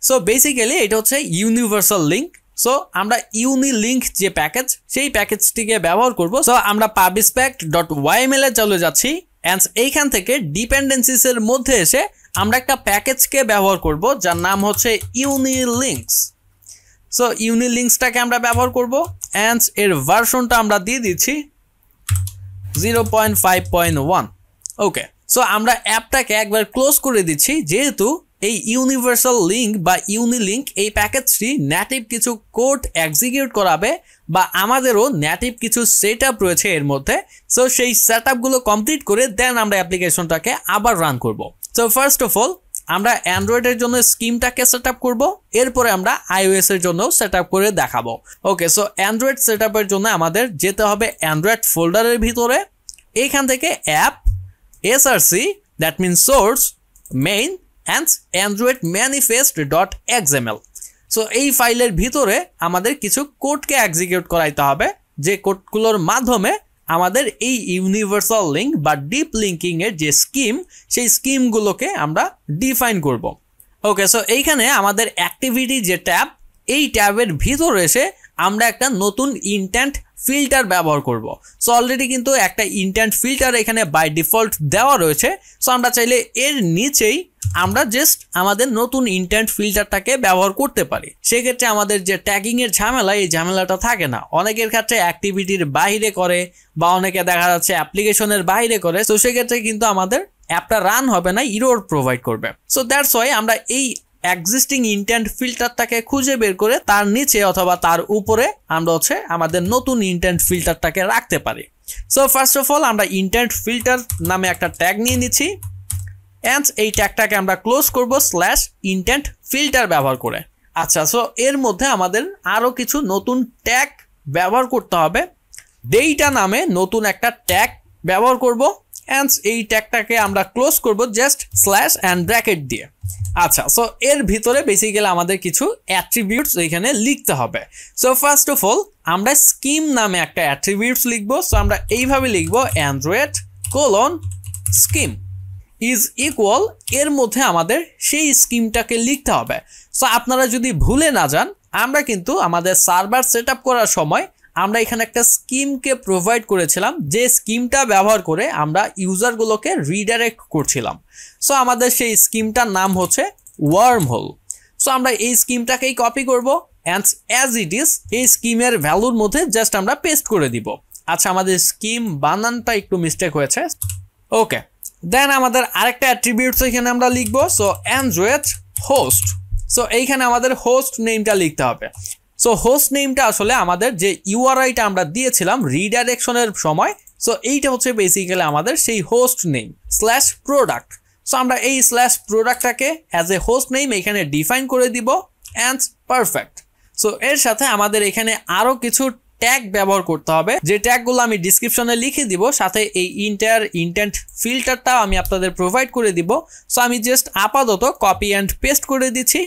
সো বেসিক্যালি এটা হচ্ছে ইউনিভার্সাল লিঙ্ক। সো আমরা ইউনিলিঙ্ক যে প্যাকেজ সেই প্যাকেজটিকে ব্যবহার করব। সো আমরা publicpack.yml এ চলে যাচ্ছি অ্যান্ড এইখান থেকে ডিপেন্ডেন্সিস এর মধ্যে এসে আমরা একটা প্যাকেজকে ব্যবহার করব যার নাম হচ্ছে ইউনিলিঙ্কস। সো ইউনিলিঙ্কসটাকে আমরা ব্যবহার করব অ্যান্ড এর ভার্সনটা আমরা দিয়ে দিচ্ছি 0.5.1। ওকে, সো আমরা অ্যাপটাকে একবার ক্লোজ করে দিচ্ছি, যেহেতু এই ইউনিভার্সাল লিঙ্ক বা ইউনিলিঙ্ক এই প্যাকেজটি নেটিভ কিছু কোড এক্সিকিউট করাবে বা আমাদেরও নেটিভ কিছু সেট আপ রয়েছে এর মধ্যে। সো সেই সেট আপগুলো কমপ্লিট করে দেন আমরা অ্যাপ্লিকেশনটাকে আবার রান করব। সো ফার্স্ট অফ অল আমরা অ্যান্ড্রয়েডের জন্য স্কিমটাকে সেট আপ করবো, এরপরে আমরা iOS এর জন্য সেট আপ করে দেখাবো। ওকে, সো অ্যান্ড্রয়েড সেট আপের জন্য আমাদের যেতে হবে অ্যান্ড্রয়েড ফোল্ডারের ভিতরে। এইখান থেকে app src that means source main and Android manifest.xml। So এই ফাইলের ভিতরে আমাদের কিছু কোডকে এক্সিকিউট করাইতে হবে, যে কোডগুলোর মাধ্যমে আমাদের এই ইউনিভার্সাল লিঙ্ক বা ডিপ লিঙ্কিং এর যে স্কিম, সেই স্কিমগুলোকে আমরা ডিফাইন করব। ওকে, সো এইখানে আমাদের অ্যাক্টিভিটি যে ট্যাব, এই ট্যাবের ভিতরে এসে আমরা একটা নতুন ইনটেন্ট ফিল্টার ব্যবহার করব। সো অলরেডি কিন্তু একটা ইনটেন্ট ফিল্টার এখানে বাই ডিফল্ট দেওয়া রয়েছে। সো আমরা চাইলে এর নিচেই আমরা জাস্ট আমাদের নতুন ইনটেন্ট ফিল্টারটাকে ব্যবহার করতে পারি। সেক্ষেত্রে আমাদের যে ট্যাগিং এর ঝামেলা, এই ঝামেলাটা থাকে না। অনেকের ক্ষেত্রে অ্যাক্টিভিটির বাইরে করে বা অনেকে দেখা যাচ্ছে অ্যাপ্লিকেশনের বাইরে করে, তো সেক্ষেত্রে কিন্তু আমাদের অ্যাপটা রান হবে না, ইরর প্রোভাইড করবে। সো দ্যাটস ওয়াই আমরা এই এক্সিস্টিং ইনটেন্ট ফিল্টারটাকে খুঁজে বের করে তার নিচে অথবা তার উপরে আমরা আমাদের নতুন ইনটেন্ট ফিল্টারটাকে রাখতে পারি। সো ফার্স্ট অফ অল আমরা ইনটেন্ট ফিল্টার নামে একটা ট্যাগ নিয়ে নিচ্ছি, অ্যান্ড এই ট্যাগটাকে আমরা ক্লোজ করব /ইনটেন্ট ফিল্টার ব্যবহার করে। আচ্ছা, সো এর মধ্যে আমাদের আরও কিছু নতুন ট্যাগ ব্যবহার করতে হবে। ডেটা নামে নতুন একটা ট্যাগ ব্যবহার করব, অ্যান্ড এই ট্যাগটাকে আমরা ক্লোজ করব জাস্ট স্ল্যাশ অ্যান্ড ব্র্যাকেট দিয়ে। আচ্ছা, সো এর ভিতরে বেসিক্যালি আমাদের কিছু অ্যাট্রিবিউটস এখানে লিখতে হবে। সো ফার্স্ট অফ অল আমরা স্কিম নামে একটা অ্যাট্রিবিউটস লিখব। সো আমরা এইভাবে লিখব অ্যান্ড্রয়েড স্কিম ইজ ইকুয়াল, এর মধ্যে আমাদের সেই স্কিমটাকে লিখতে হবে। সো আপনারা যদি ভুলে না যান, আমরা কিন্তু আমাদের সার্ভার সেট আপ করার সময় আমরা এখানে একটা স্কিমকে প্রোভাইড করেছিলাম, যে স্কিমটা ব্যবহার করে আমরা ইউজারগুলোকে রিডাইরেক্ট করছিলাম। সো আমাদের সেই স্কিমটার নাম হচ্ছে ওয়ার্ম হোল। সো আমরা এই স্কিমটাকেই কপি করব, অ্যান্ড অ্যাজ ইট ইজ এই স্কিমের ভ্যালুর মধ্যে জাস্ট আমরা পেস্ট করে দিব। আচ্ছা, আমাদের স্কিম বানানটা একটু মিস্টেক হয়েছে। ওকে, দেন আমাদের আরেকটা অ্যাট্রিবিউটস এখানে আমরা লিখবো। সো অ্যান্ড্রয়েড হোস্ট, সো এইখানে আমাদের হোস্ট নেমটা লিখতে হবে। সো হোস্ট নেমটা আসলে আমাদের যে ইউআরআইটা আমরা দিয়েছিলাম রিডাইরেকশনের সময়, সো এইটা হচ্ছে বেসিক্যালি আমাদের সেই হোস্ট নেম /প্রোডাক্ট। সো আমরা এই /প্রোডাক্টটাকে অ্যাজ এ হোস্ট নেম এখানে ডিফাইন করে দিব, অ্যান্ড পারফেক্ট। সো এর সাথে আমাদের এখানে আরও কিছু ট্যাগ ব্যবহার করতে হবে, যে ট্যাগগুলো আমি ডিসক্রিপশনে লিখে দিব, সাথে এই ইনটেন্ট ফিল্টারটাও আমি আপনাদের প্রোভাইড করে দিব। সো আমি জাস্ট আপাতত কপি অ্যান্ড পেস্ট করে দিচ্ছি,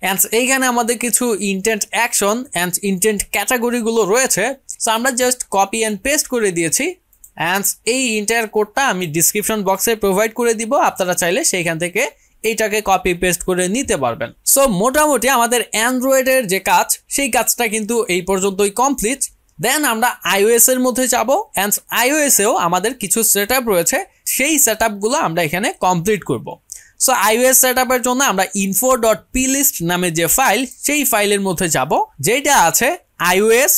অ্যান্ড এইখানে আমাদের কিছু ইনটেন্ট অ্যাকশন অ্যান্ড ইনটেন্ট ক্যাটাগরিগুলো রয়েছে। সো আমরা জাস্ট কপি অ্যান্ড পেস্ট করে দিয়েছি, অ্যান্ড এই ইন্টায়ার কোডটা আমি ডিসক্রিপশন বক্সে প্রোভাইড করে দিব। আপনারা চাইলে সেইখান থেকে এইটাকে কপি পেস্ট করে নিতে পারবেন। সো মোটামুটি আমাদের অ্যান্ড্রয়েডের যে কাজ, সেই কাজটা কিন্তু এই পর্যন্তই কমপ্লিট। দেন আমরা iOS এর মধ্যে যাব, অ্যান্ড iOS এও আমাদের কিছু সেট আপ রয়েছে, সেই সেট আপগুলো আমরা এখানে কমপ্লিট করব। সো iOS সেট আপের জন্য আমরা info.plist নামে যে ফাইল, সেই ফাইলের মধ্যে যাব, যেটা আছে iOS,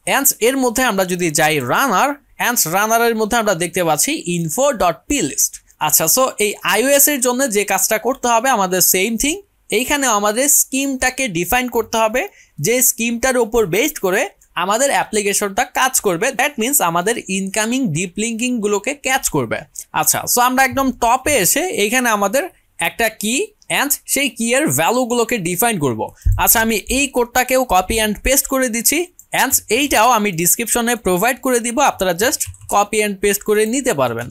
অ্যান্ড এর মধ্যে আমরা যদি যাই রানার, অ্যান্ড রানারের মধ্যে আমরা দেখতে পাচ্ছি info.plist। আচ্ছা, সো এই iOS এর জন্য যে কাজটা করতে হবে আমাদের সেম থিং, এইখানে আমাদের স্কিমটাকে ডিফাইন করতে হবে, যে স্কিমটার উপর বেসড করে আমাদের অ্যাপ্লিকেশনটা কাজ করবে। দ্যাট মিনস আমাদের ইনকামিং ডিপ লিঙ্কিং গুলোকে ক্যাচ করবে। আচ্ছা, সো আমরা একদম টপে এসে এইখানে আমাদের একটা কি অ্যান্ড সেই কি এর ভ্যালুগুলোকে ডিফাইন করব। আচ্ছা, আমি এই কোডটাকেও কপি অ্যান্ড পেস্ট করে দিচ্ছি, অ্যান্ড এইটাও আমি ডিসক্রিপশনে প্রোভাইড করে দিব, আপনারা জাস্ট কপি অ্যান্ড পেস্ট করে নিতে পারবেন।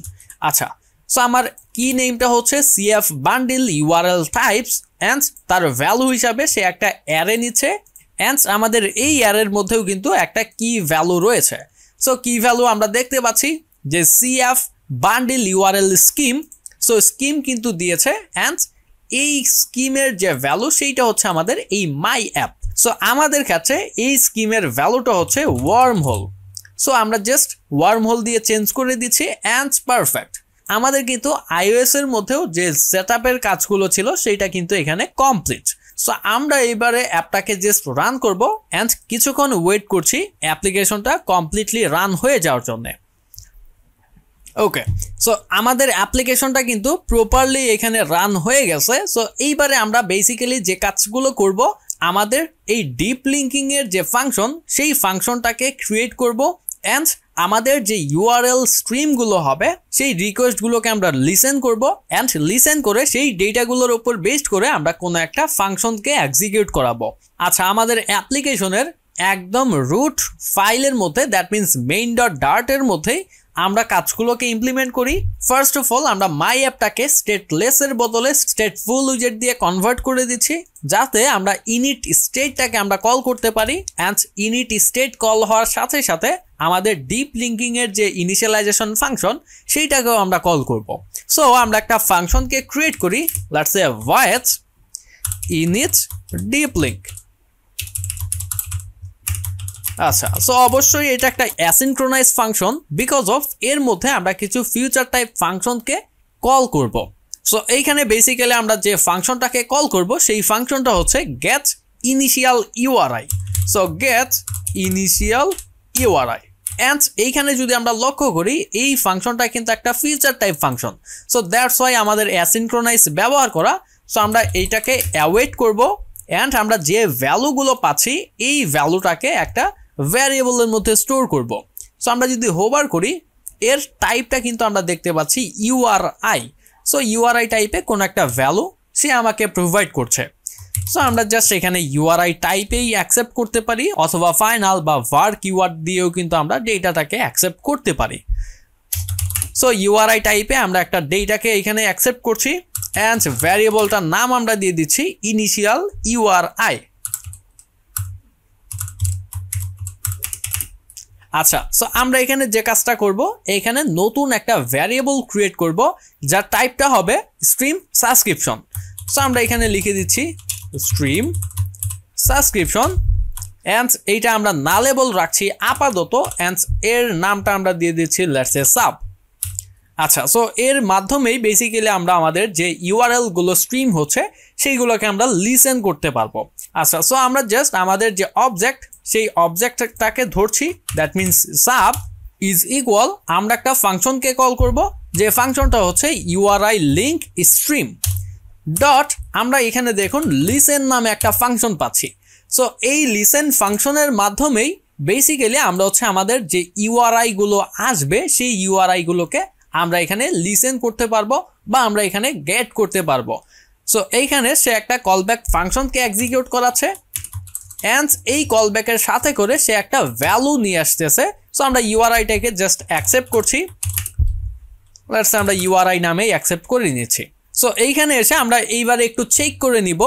আচ্ছা, সো আমার কি নেমটা হচ্ছে CF bundle URL types, and তার ভ্যালু হিসাবে সে একটা অ্যারে নিচ্ছে, অ্যান্ড আমাদের এই অ্যারের মধ্যেও কিন্তু একটা কি ভ্যালু রয়েছে। সো কি ভ্যালু আমরা দেখতে পাচ্ছি যে CF bundle URL scheme. So scheme কিন্তু দিয়েছে, অ্যান্ড এই স্কিমের যে ভ্যালু সেইটা হচ্ছে আমাদের এই মাই অ্যাপ। সো আমাদের কাছে এই স্কিমের ভ্যালুটা হচ্ছে ওয়ার্ম হোল। সো আমরা জাস্ট ওয়ার্ম হোল দিয়ে চেঞ্জ করে দিচ্ছি, অ্যান্ড পারফেক্ট। আমাদের কিন্তু iOS এর মধ্যেও যে সেটআপের কাজগুলো ছিল সেইটা কিন্তু এখানে কমপ্লিট। সো আমরা এবারে অ্যাপটাকে জাস্ট রান করব অ্যান্ড কিছুক্ষণ ওয়েট করছি অ্যাপ্লিকেশনটা কমপ্লিটলি রান হয়ে যাওয়ার জন্য। ওকে, সো আমাদের অ্যাপ্লিকেশনটা কিন্তু প্রপারলি এখানে রান হয়ে গেছে। সো এইবারে আমরা বেসিক্যালি যে কাজগুলো করব, আমাদের এই ডিপ লিঙ্কিং এর যে ফাংশন সেই ফাংশনটাকে ক্রিয়েট করব অ্যান্ড আমাদের যে ইউআরএল স্ট্রিমগুলো হবে সেই রিকোয়েস্টগুলোকে আমরা লিসেন করব অ্যান্ড লিসেন করে সেই ডেটাগুলোর উপর বেসড করে আমরা কোনো একটা ফাংশনকে এক্সিকিউট করাবো। আচ্ছা, আমাদের অ্যাপ্লিকেশনের একদম রুট ফাইলের মধ্যে দ্যাট মিনস main.dart এর মধ্যেই আমরা কাজগুলোকে ইমপ্লিমেন্ট করি। ফার্স্ট অফ অল আমরা মাই অ্যাপটাকে স্টেটলেস এর বদলে স্টেটফুল উইজেট দিয়ে কনভার্ট করে দিচ্ছি, যাতে আমরা ইনিট স্টেটটাকে আমরা কল করতে পারি অ্যান্ড ইনিট স্টেট কল হওয়ার সাথে সাথে আমাদের ডিপ লিঙ্কিং এর যে ইনিশিয়ালাইজেশন ফাংশন সেইটাকেও আমরা কল করব। সো আমরা একটা ফাংশনকে ক্রিয়েট করি, let's say void init deep link। আচ্ছা, সো অবশ্যই এটা একটা অ্যাসিনক্রোনাইজ ফাংশন বিকজ অফ এর মধ্যে আমরা কিছু ফিউচার টাইপ ফাংশনকে কল করব। সো এইখানে বেসিক্যালি আমরা যে ফাংশনটাকে কল করব সেই ফাংশনটা হচ্ছে get initial URI. So get initial URI and এইখানে যদি আমরা লক্ষ্য করি এই ফাংশনটা কিন্তু একটা future type function. So that's why আমাদের অ্যাসিনক্রোনাইজ ব্যবহার করা। সো আমরা এইটাকে অ্যাওয়েট করব অ্যান্ড আমরা যে ভ্যালুগুলো পাচ্ছি এই ভ্যালুটাকে একটা ভ্যারিয়েবলের মধ্যে স্টোর করব। সো আমরা যদি হোভার করি এর টাইপটা কিন্তু আমরা দেখতে পাচ্ছি ইউআরআই। সো ইউআরআই টাইপে কোনো একটা ভ্যালু সে আমাকে প্রোভাইড করছে। সো আমরা জাস্ট এখানে ইউআরআই টাইপেই অ্যাকসেপ্ট করতে পারি অথবা ফাইনাল বা var কিওয়ার্ড দিয়েও কিন্তু আমরা ডেটাটাকে অ্যাকসেপ্ট করতে পারি। সো ইউআরআই টাইপে আমরা একটা ডেটাকে এখানে অ্যাকসেপ্ট করছি অ্যান্ড ভ্যারিয়েবলটার নাম আমরা দিয়ে দিচ্ছি ইনিশিয়াল ইউআরআই। আচ্ছা, সো আমরা এখানে যে কাজটা করব, এখানে নতুন একটা ভ্যারিয়েবল ক্রিয়েট করব যার টাইপটা হবে স্ট্রিম সাবস্ক্রিপশন। সো আমরা এখানে লিখে দিচ্ছি স্ট্রিম সাবস্ক্রিপশন অ্যান্ড এইটা আমরা নালেবল রাখছি আপাতত অ্যান্ড এর নামটা আমরা দিয়ে দিচ্ছি লেটস সে সাব। আচ্ছা, সো এর মাধ্যমেই বেসিক্যালি আমরা আমাদের যে ইউআরএল গুলো স্ট্রিম হচ্ছে সেইগুলোকে আমরা লিসেন করতে পারবো। আচ্ছা, সো আমরা জাস্ট আমাদের যে অবজেক্ট সেই অবজেক্টটাকে ধরছি, that means sub is equal আমরা একটা ফাংশনকে কল করব যে ফাংশনটা হচ্ছে ইউআরআই লিঙ্ক স্ট্রিম ডট আমরা এখানে দেখুন লিসেন নামে একটা ফাংশন পাচ্ছি। সো এই লিসেন ফাংশনের মাধ্যমেই বেসিক্যালি আমরা হচ্ছে আমাদের যে ইউআরআই গুলো আসবে সেই ইউআরআই গুলোকে আমরা এখানে লিসেন করতে পারবো বা আমরা এখানে গেট করতে পারবো। সো এইখানে সে একটা কলব্যাক ফাংশনকে এক্সিকিউট করাচ্ছে অ্যান্ড এই কলব্যাকের সাথে করে সে একটা ভ্যালু নিয়ে আসতেছে। সো আমরা ইউআরআইটাকে জাস্ট অ্যাকসেপ্ট করছি, লেটস আমরা ইউআরআই নামেই অ্যাকসেপ্ট করে নিচ্ছি। সো এইখানে এসে আমরা এইবারে একটু চেক করে নিব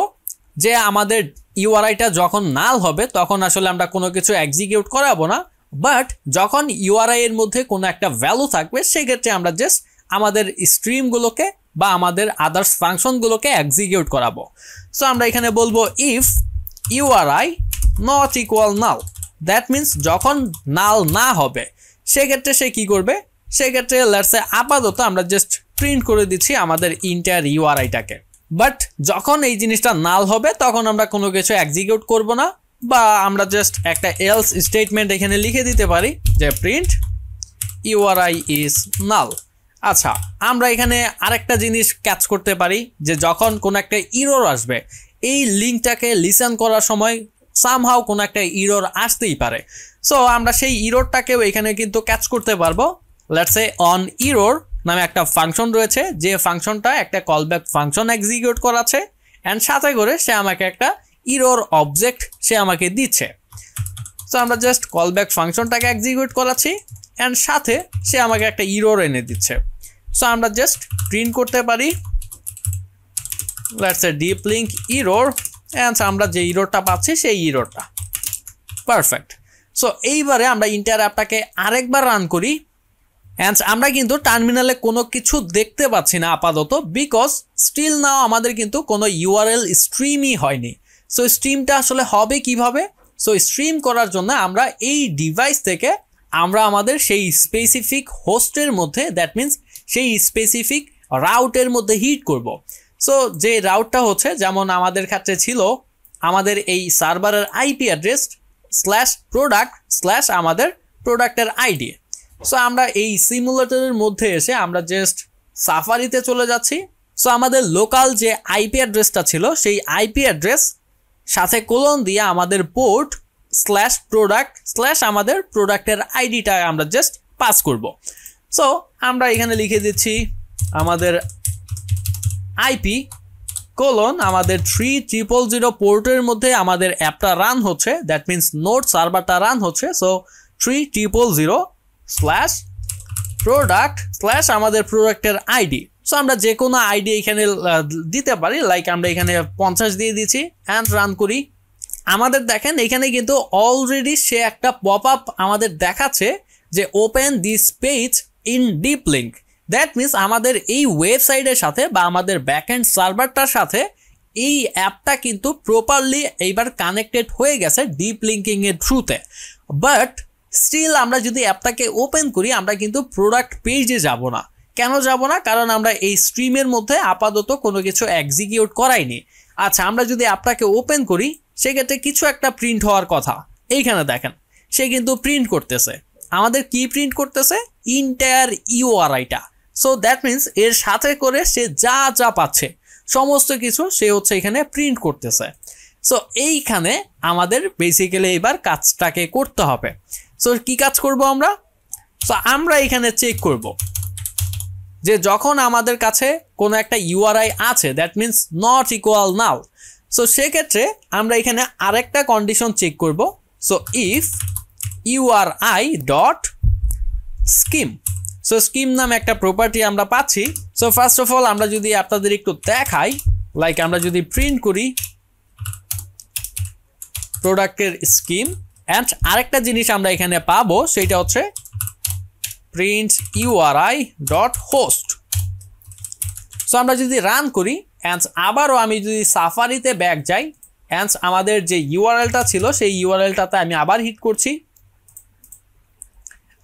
যে আমাদের ইউআরআইটা যখন নাল হবে তখন আসলে আমরা কোনো কিছু এক্সিকিউট করাবো না, বাট যখন ইউআরআই এর মধ্যে কোনো একটা ভ্যালু থাকবে সেক্ষেত্রে আমরা জাস্ট আমাদের স্ট্রিমগুলোকে বা আমাদের আদার্স ফাংশনগুলোকে এক্সিকিউট করাবো। সো আমরা এখানে বলবো if URI not equal null, that means যখন নাল না হবে সেক্ষেত্রে সে কি করবে, সেক্ষেত্রে লেটস সে আপাতত আমরা জাস্ট প্রিন্ট করে দিচ্ছি আমাদের ইন্টার ইউআরআইটাকে। বাট যখন এই জিনিসটা নাল হবে তখন আমরা কোনো কিছু এক্সিকিউট করব না, বা আমরা জাস্ট একটা এলস স্টেটমেন্ট এখানে লিখে দিতে পারি যে প্রিন্ট ইউআরআই ইজ নাল। আচ্ছা, আমরা এখানে আরেকটা জিনিস ক্যাচ করতে পারি যে যখন কোনো একটা ইরর আসবে এই লিঙ্কটাকে লিসেন করার সময় সামহাও কোনো একটা ইরর আসতেই পারে। সো আমরা সেই ইররটাকেও এখানে কিন্তু ক্যাচ করতে পারবো। লেটস সে অন ইরর নামে একটা ফাংশন রয়েছে যে ফাংশনটা একটা কলব্যাক ফাংশন এক্সিকিউট করাচ্ছে অ্যান্ড সাথে করে সে আমাকে একটা ইরর অবজেক্ট সে আমাকে দিচ্ছে। সো আমরা জাস্ট কলব্যাক ফাংশনটাকে এক্সিকিউট করাচ্ছি অ্যান্ড সাথে সে আমাকে একটা ইরর এনে দিচ্ছে। সো আমরা জাস্ট প্রিন্ট করতে পারি let's say deep link error and আমরা যে ইররটা পাচ্ছি সেই ইররটা পারফেক্ট। সো এইবারে আমরা ইন্টার অ্যাপটাকে আরেকবার রান করি অ্যান্ড আমরা কিন্তু টার্মিনালে কোনো কিছু দেখতে পাচ্ছি না আপাতত, বিকজ স্টিল নাও আমাদের কিন্তু কোনো ইউআরএল স্ট্রিমই হয়নি। সো স্ট্রিমটা আসলে হবে কিভাবে? সো স্ট্রিম করার জন্য আমরা এই ডিভাইস থেকে আমরা আমাদের সেই স্পেসিফিক হোস্টের মধ্যে দ্যাট মিনস সেই স্পেসিফিক রাউটের মধ্যে হিট করব। সো যে রাউটটা হচ্ছে যেমন আমাদের ক্ষেত্রে ছিল আমাদের এই সার্ভারের আইপি অ্যাড্রেস /product/ আমাদের প্রোডাক্টের আইডি। সো আমরা এই সিমুলেটরের মধ্যে এসে আমরা জাস্ট সাফারিতে চলে যাচ্ছি। সো আমাদের লোকাল যে আইপি অ্যাড্রেসটা ছিল সেই আইপি অ্যাড্রেস সাথে কোলন দিয়ে আমাদের পোর্ট /product/ আমাদের প্রোডাক্টের আইডিটা আমরা জাস্ট পাস করব। সো আমরা এখানে লিখে দিচ্ছি আমাদের আইপি আমাদের 3000 পোর্টের মধ্যে আমাদের অ্যাপটা রান হচ্ছে, দ্যাট মিনস নোড সার্ভারটা রান হচ্ছে। সো 3000/product/ আমাদের প্রোডাক্টের আইডি। সো আমরা যে কোনো আইডি এখানে দিতে পারি, লাইক আমরা এখানে 50 দিয়ে দিচ্ছি অ্যান্ড রান করি। আমাদের দেখেন এখানে কিন্তু অলরেডি সে একটা পপ আপ আমাদের দেখাচ্ছে যে open this page in deep link. That means আমাদের এই ওয়েবসাইটের সাথে বা আমাদের ব্যাকএন্ড সার্ভারটার সাথে এই অ্যাপটা কিন্তু প্রপারলি এইবার কানেক্টেড হয়ে গেছে ডিপ লিঙ্কিং এর থ্রুতে। বাট স্টিল আমরা যদি অ্যাপটাকে ওপেন করি আমরা কিন্তু প্রোডাক্ট পেজে যাব না। কেন যাব না? কারণ আমরা এই স্ট্রিমের মধ্যে আপাতত কোনো কিছু এক্সিকিউট করাইনি। আচ্ছা, আমরা যদি অ্যাপটাকে ওপেন করি সেক্ষেত্রে কিছু একটা প্রিন্ট হওয়ার কথা। এইখানে দেখেন সে কিন্তু প্রিন্ট করতেছে। আমাদের কি প্রিন্ট করতেছে? ইন্টায়ার ইউআরআইটা। সো দ্যাট মিনস এর সাথে করে সে যা যা পাচ্ছে সমস্ত কিছু সে হচ্ছে এখানে প্রিন্ট করতেছে। সো এইখানে আমাদের বেসিক্যালি এবার কাজটাকে করতে হবে। সো কি কাজ করব আমরা? সো আমরা এখানে চেক করব যে যখন আমাদের কাছে কোনো একটা ইউআরআই আছে that means not equal now. So সেক্ষেত্রে আমরা এখানে আরেকটা কন্ডিশন চেক করব। So if URI.scheme, so scheme নামে একটা প্রপার্টি আমরা পাচ্ছি। সো ফার্স্ট অফ অল আমরা যদি আপনাদের একটু দেখাই, লাইক আমরা যদি প্রিন্ট করি প্রোডাক্টের স্কিম অ্যান্ড আরেকটা জিনিস আমরা এখানে পাবো সেটা হচ্ছে প্রিন্ট URI.host। সো আমরা যদি রান করি অ্যান্ড আবারও আমি যদি সাফারিতে ব্যাক যাই অ্যান্ড আমাদের যে ইউআরএলটা ছিল সেই ইউআরএলটাতে আমি আবার হিট করছি।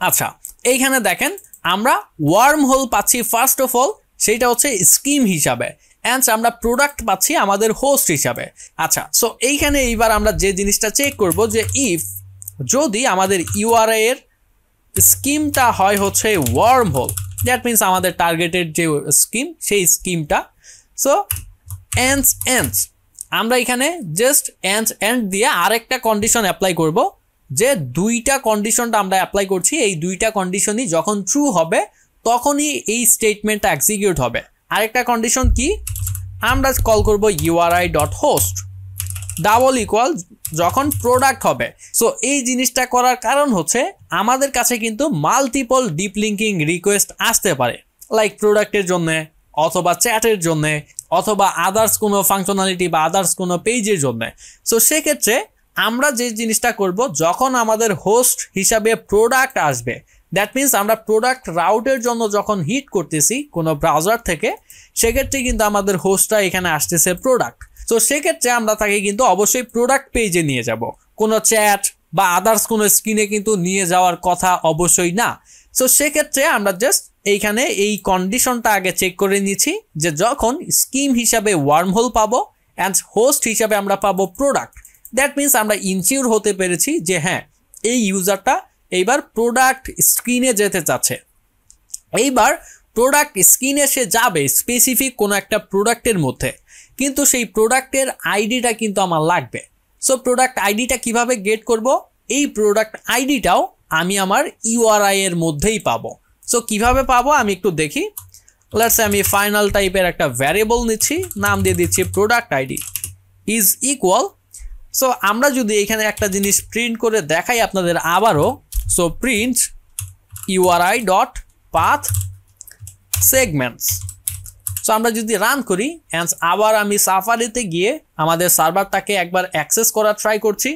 আচ্ছা, এইখানে দেখেন আমরা ওয়ার্ম হোল পাচ্ছি ফার্স্ট অফ অল, সেইটা হচ্ছে স্কিম হিসাবে, অ্যান্ড আমরা প্রোডাক্ট পাচ্ছি আমাদের হোস্ট হিসাবে। আচ্ছা, সো এইখানে এইবার আমরা যে জিনিসটা চেক করব যে ইফ যদি আমাদের ইউআরআই এর স্কিমটা হয় হচ্ছে ওয়ার্ম হোল, দ্যাট মিনস আমাদের টার্গেটেড যে স্কিম সেই স্কিমটা। সো এন্ড আমরা এখানে জাস্ট এন্ড দিয়ে আরেকটা কন্ডিশন অ্যাপ্লাই করব যে দুইটা কন্ডিশনটা আমরা অ্যাপ্লাই করছি, এই দুইটা কন্ডিশনই যখন ট্রু হবে তখনই এই স্টেটমেন্টটা এক্সিকিউট হবে। আরেকটা কন্ডিশন কি? আমরা কল করব URI.host ডাবল ইকুয়াল যখন প্রোডাক্ট হবে। সো এই জিনিসটা করার কারণ হচ্ছে আমাদের কাছে কিন্তু মাল্টিপল ডিপ লিঙ্কিং রিকোয়েস্ট আসতে পারে, লাইক প্রোডাক্টের জন্য অথবা চ্যাটের জন্য অথবা আদার্স কোনো ফাংশনালিটি বা আদার্স কোনো পেজের জন্য। সো সেক্ষেত্রে আমরা যে জিনিসটা করব যখন আমাদের হোস্ট হিসাবে প্রোডাক্ট আসবে, দ্যাট মিনস আমরা প্রোডাক্ট রাউটের জন্য যখন হিট করতেছি কোনো ব্রাউজার থেকে, সেক্ষেত্রে কিন্তু আমাদের হোস্টটা এখানে আসতেছে প্রোডাক্ট। তো সেক্ষেত্রে আমরা তাকে কিন্তু অবশ্যই প্রোডাক্ট পেজে নিয়ে যাব, কোনো চ্যাট বা আদার্স কোনো স্ক্রিনে কিন্তু নিয়ে যাওয়ার কথা অবশ্যই না। সো সেক্ষেত্রে আমরা জাস্ট এইখানে এই কন্ডিশনটা আগে চেক করে নিচ্ছি যে যখন স্কিম হিসাবে ওয়ার্ম হোল পাবো অ্যান্ড হোস্ট হিসাবে আমরা পাবো প্রোডাক্ট, দ্যাট মিনস আমরা ইনসিওর হতে পেরেছি যে হ্যাঁ এই ইউজারটা এইবার প্রোডাক্ট স্ক্রিনে যেতে চাচ্ছে। এইবার প্রোডাক্ট স্ক্রিনে সে যাবে স্পেসিফিক কোনো একটা প্রোডাক্টের মধ্যে, কিন্তু সেই প্রোডাক্টের আইডিটা কিন্তু আমার লাগবে। সো প্রোডাক্ট আইডিটা কিভাবে গেট করব? এই প্রোডাক্ট আইডিটাও আমি আমার ইউআরআই এর মধ্যেই পাবো। সো কিভাবে পাবো আমি একটু দেখি। লেটস সে আমি ফাইনাল টাইপের একটা ভ্যারিয়েবল নিচ্ছি, নাম দিয়ে দিচ্ছি product ID is equal. So আমরা যদি এখানে একটা জিনিস প্রিন্ট করে দেখাই আপনাদের আবারও, so print URI.path segments। So আমরা যদি রান করি অ্যান্ড আবার আমি সাফারিতে গিয়ে আমাদের সার্ভারটাকে একবার অ্যাক্সেস করার ট্রাই করছি।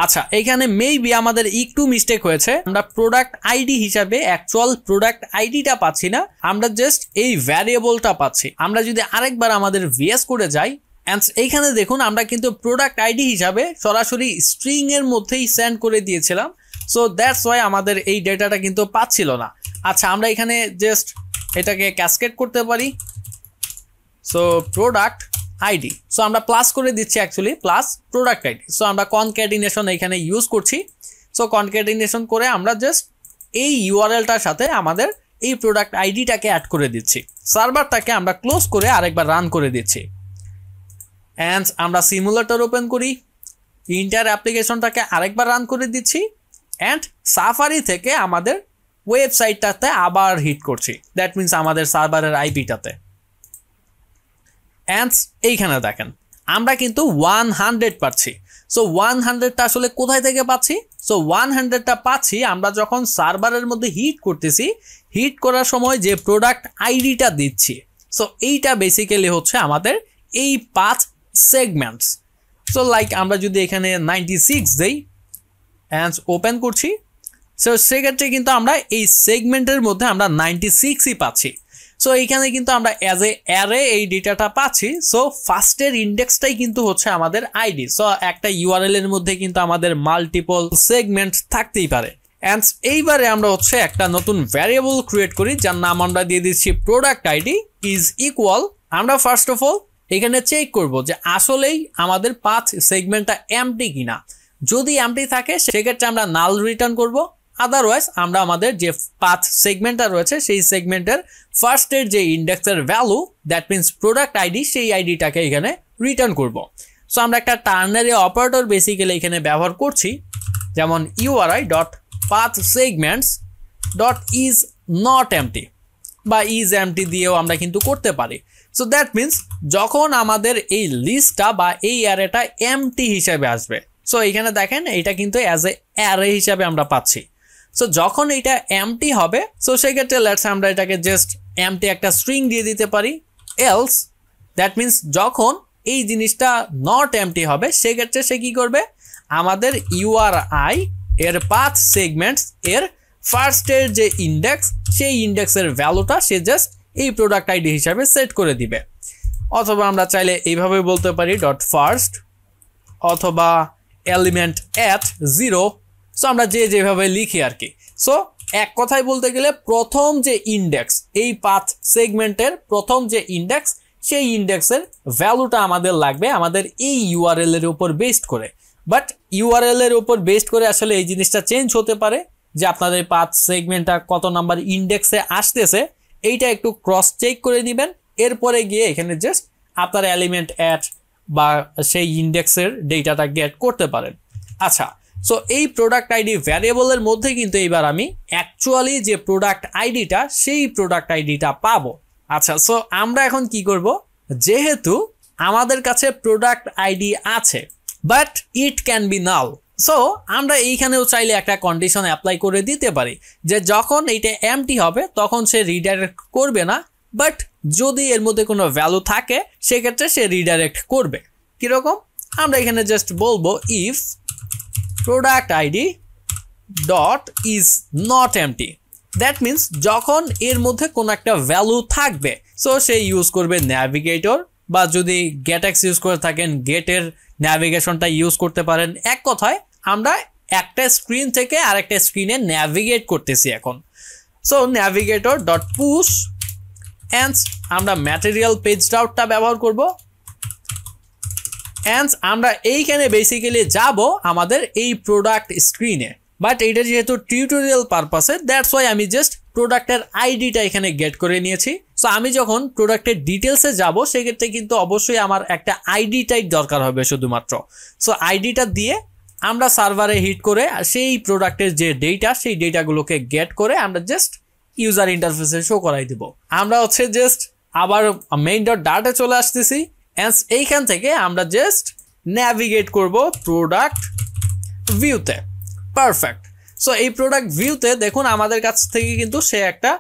আচ্ছা, এখানে মেবি আমাদের একটু মিস্টেক হয়েছে, আমরা প্রোডাক্ট আইডি হিসাবে অ্যাকচুয়াল প্রোডাক্ট আইডিটা পাচ্ছি না, আমরা জাস্ট এই ভ্যারিয়েবলটা পাচ্ছি। আমরা যদি আরেকবার আমাদের VS করে যাই অ্যান্ড এইখানে দেখুন আমরা কিন্তু প্রোডাক্ট আইডি হিসাবে সরাসরি স্ট্রিং এর মধ্যেই সেন্ড করে দিয়েছিলাম। সো দ্যাটস ওয়াই আমাদের এই ডেটাটা কিন্তু পাচ্ছিল না। আচ্ছা, আমরা এখানে জাস্ট এটাকে ক্যাসকেড করতে পারি। সো প্রোডাক্ট আইডি, সো আমরা প্লাস করে দিচ্ছি actually plus product ID. So আমরা কনক্যাটিনেশন এখানে ইউজ করছি। সো কনক্যাটিনেশন করে আমরা জাস্ট এই ইউআরএলটার সাথে আমাদের এই প্রোডাক্ট আইডিটাকে অ্যাড করে দিচ্ছি। সার্ভারটাকে আমরা ক্লোজ করে আরেকবার রান করে দিচ্ছি। অ্যান্ড আমরা সিমুলেটর ওপেন করি, ইন্টার অ্যাপ্লিকেশনটাকে আরেকবার রান করে দিচ্ছি। অ্যান্ড সাফারি থেকে আমাদের ওয়েবসাইটটাতে আবার হিট করছি, দ্যাট মিনস আমাদের সার্ভারের আইপিটাতে। অ্যান্ড এইখানে দেখেন আমরা কিন্তু 100 পাচ্ছি। সো 100টা আসলে কোথায় থেকে পাচ্ছি? সো 100টা পাচ্ছি আমরা যখন সার্ভারের মধ্যে হিট করতেছি, হিট করার সময় যে প্রোডাক্ট আইডিটা দিচ্ছি। সো এইটা বেসিক্যালি হচ্ছে আমাদের এই 5 সেগমেন্টস। সো লাইক আমরা যদি এখানে 96 দেই অ্যান্ড ওপেন করছি, সো সেক্ষেত্রে কিন্তু আমরা এই সেগমেন্টের মধ্যে আমরা 96ই পাচ্ছি। সো এইখানে কিন্তু আমরা অ্যাজ এ অ্যারে এই ডেটাটা পাচ্ছি। সো ফার্স্টের ইন্ডেক্সটাই কিন্তু হচ্ছে আমাদের আইডি। সো একটা ইউআরএল এর মধ্যে কিন্তু আমাদের মাল্টিপল সেগমেন্ট থাকতেই পারে। অ্যান্ড এইবারে আমরা হচ্ছে একটা নতুন ভ্যারিয়েবল ক্রিয়েট করি যার নাম আমরা দিয়ে দিচ্ছি প্রোডাক্ট আইডি ইজ ইকুয়াল। আমরা ফার্স্ট অফ অল এখানে চেক করব যে আসলেই আমাদের 5 সেগমেন্টটা এমটি কিনা। যদি এমটি থাকে সেক্ষেত্রে আমরা নাল রিটার্ন করব। আদারওয়াইজ আমরা আমাদের যে 5 সেগমেন্টটা রয়েছে সেই সেগমেন্টের ফার্স্টের যে ইন্ডেক্সের value, that means product ID, সেই আইডিটাকে এখানে রিটার্ন করব। সো আমরা একটা টার্নারি অপারেটর বেসিক্যালি এখানে ব্যবহার করছি, যেমন URI dot path segments dot is not empty বা ইজ এমটি দিয়েও আমরা কিন্তু করতে পারি। সো দ্যাট মিনস যখন আমাদের এই লিস্টটা বা এই অ্যারেটা এমটি হিসাবে আসবে, সো এখানে দেখেন এটা কিন্তু অ্যাজ এ অ্যারে হিসাবে আমরা পাচ্ছি। সো যখন এটা এমটি হবে, সো সেক্ষেত্রে লেটস আমরা এটাকে জাস্ট এমটি একটা স্ট্রিং দিয়ে দিতে পারি। এলস দ্যাট মিনস যখন এই জিনিসটা নট এমটি হবে সেক্ষেত্রে সে কি করবে, আমাদের ইউআরআই এর পাথ সেগমেন্টস এর ফার্স্টের যে ইন্ডেক্স সেই ইন্ডেক্সের ভ্যালুটা সে জাস্ট এই প্রোডাক্ট আইডি হিসাবে সেট করে দিবে। অথবা আমরা চাইলে এইভাবে বলতে পারি ডট ফার্স্ট অথবা এলিমেন্ট অ্যাট 0। সো আমরা যেভাবে লিখি আর কি। সো এক কথায় বলতে গেলে প্রথম যে ইন্ডেক্স, এই পাথ সেগমেন্টের প্রথম যে ইন্ডেক্স, সেই ইন্ডেক্সের ভ্যালুটা আমাদের লাগবে আমাদের এই ইউআরএল এর উপর বেসড করে। বাট ইউআরএল এর উপর বেসড করে আসলে এই জিনিসটা চেঞ্জ হতে পারে যে আপনাদের পাথ সেগমেন্টটা কত নাম্বার ইন্ডেক্সে আসতেছে এইটা একটু ক্রস চেক করে নেবেন। এরপরে গিয়ে এখানে জাস্ট আপনার এলিমেন্ট অ্যাড বা সেই ইন্ডেক্সের ডেটাটা গেট করতে পারেন। আচ্ছা, সো এই প্রোডাক্ট আইডি ভ্যারিয়েবলের মধ্যে কিন্তু এবার আমি অ্যাকচুয়ালি যে প্রোডাক্ট আইডিটা সেই প্রোডাক্ট আইডিটা পাবো। আচ্ছা, সো আমরা এখন কি করব, যেহেতু আমাদের কাছে প্রোডাক্ট আইডি আছে but it can be null, so আমরা এইখানেও চাইলে একটা কন্ডিশন অ্যাপ্লাই করে দিতে পারি যে যখন এইটা এমটি হবে তখন সে রিডাইরেক্ট করবে না, বাট যদি এর মধ্যে কোনো ভ্যালু থাকে সেক্ষেত্রে সে রিডাইরেক্ট করবে। কিরকম, আমরা এখানে জাস্ট বলবো if product ID dot is not empty, that means যখন এর মধ্যে কোনো একটা ভ্যালু থাকবে সো সে ইউজ করবে ন্যাভিগেটর, বা যদি গেটএক্স ইউজ করে থাকেন গেটের ন্যাভিগেশনটা ইউজ করতে পারেন। এক কথায় আমরা একটা স্ক্রিন থেকে আরেকটা স্ক্রিনে ন্যাভিগেট করতেছি এখন। So navigator dot push and আমরা ম্যাটেরিয়াল পেজ রাউটটা ব্যবহার করব। অ্যান্ড আমরা এইখানে বেসিক্যালি যাব আমাদের এই প্রোডাক্ট স্ক্রিনে, বাট এটা যেহেতু টিউটোরিয়াল পারপাসে দ্যাটস ওয়াই আমি জাস্ট প্রোডাক্টের আইডিটা এখানে গেট করে নিয়েছি। সো আমি যখন প্রোডাক্টের ডিটেলসে যাব সেক্ষেত্রে কিন্তু অবশ্যই আমার একটা আইডি টাইপ দরকার হবে শুধুমাত্র। সো আইডিটা দিয়ে আমরা সার্ভারে হিট করে সেই প্রোডাক্টের যে ডেটা সেই ডেটাগুলোকে গেট করে আমরা জাস্ট ইউজার ইন্টারফেসে শো করাই দিব। আমরা হচ্ছে জাস্ট আবার মেইন ডট ডাটা চলে আসতেছি। এইখান থেকে আমরা জাস্ট ন্যাভিগেট করব প্রোডাক্ট ভিউতে। পারফেক্ট। সো এই প্রোডাক্ট ভিউতে দেখুন আমাদের কাছ থেকে কিন্তু সে একটা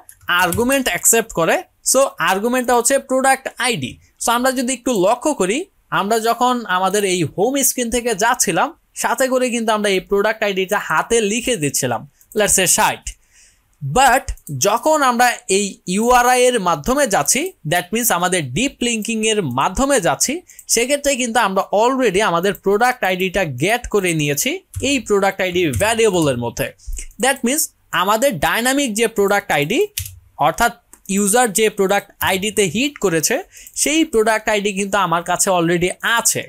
আর্গুমেন্ট অ্যাকসেপ্ট করে। সো আর্গুমেন্টটা হচ্ছে প্রোডাক্ট আইডি। সো আমরা যদি একটু লক্ষ্য করি, আমরা যখন আমাদের এই হোম স্ক্রিন থেকে যাচ্ছিলাম সাথে করে কিন্তু আমরা এই প্রোডাক্ট আইডিটা হাতে লিখে দিচ্ছিলাম, লেটস সে 60। বাট যখন আমরা এই ইউআরআই এর মাধ্যমে যাচ্ছি, দ্যাট মিনস আমাদের ডিপ লিঙ্কিং এর মাধ্যমে যাচ্ছি, সেক্ষেত্রে কিন্তু আমরা অলরেডি আমাদের প্রোডাক্ট আইডিটা গেট করে নিয়েছি এই প্রোডাক্ট আইডি ভ্যারিয়েবলের মধ্যে। দ্যাট মিনস আমাদের ডাইনামিক যে প্রোডাক্ট আইডি, অর্থাৎ ইউজার যে প্রোডাক্ট আইডিতে হিট করেছে সেই প্রোডাক্ট আইডি কিন্তু আমার কাছে অলরেডি আছে।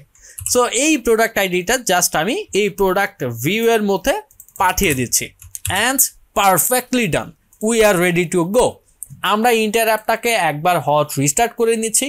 সো এই প্রোডাক্ট আইডিটা জাস্ট আমি এই প্রোডাক্ট ভিউ এর মধ্যে পাঠিয়ে দিচ্ছি and perfectly done, we are ready to go. আমরা ইন্টার অ্যাপটাকে একবার হট রিস্টার্ট করে নিচ্ছি।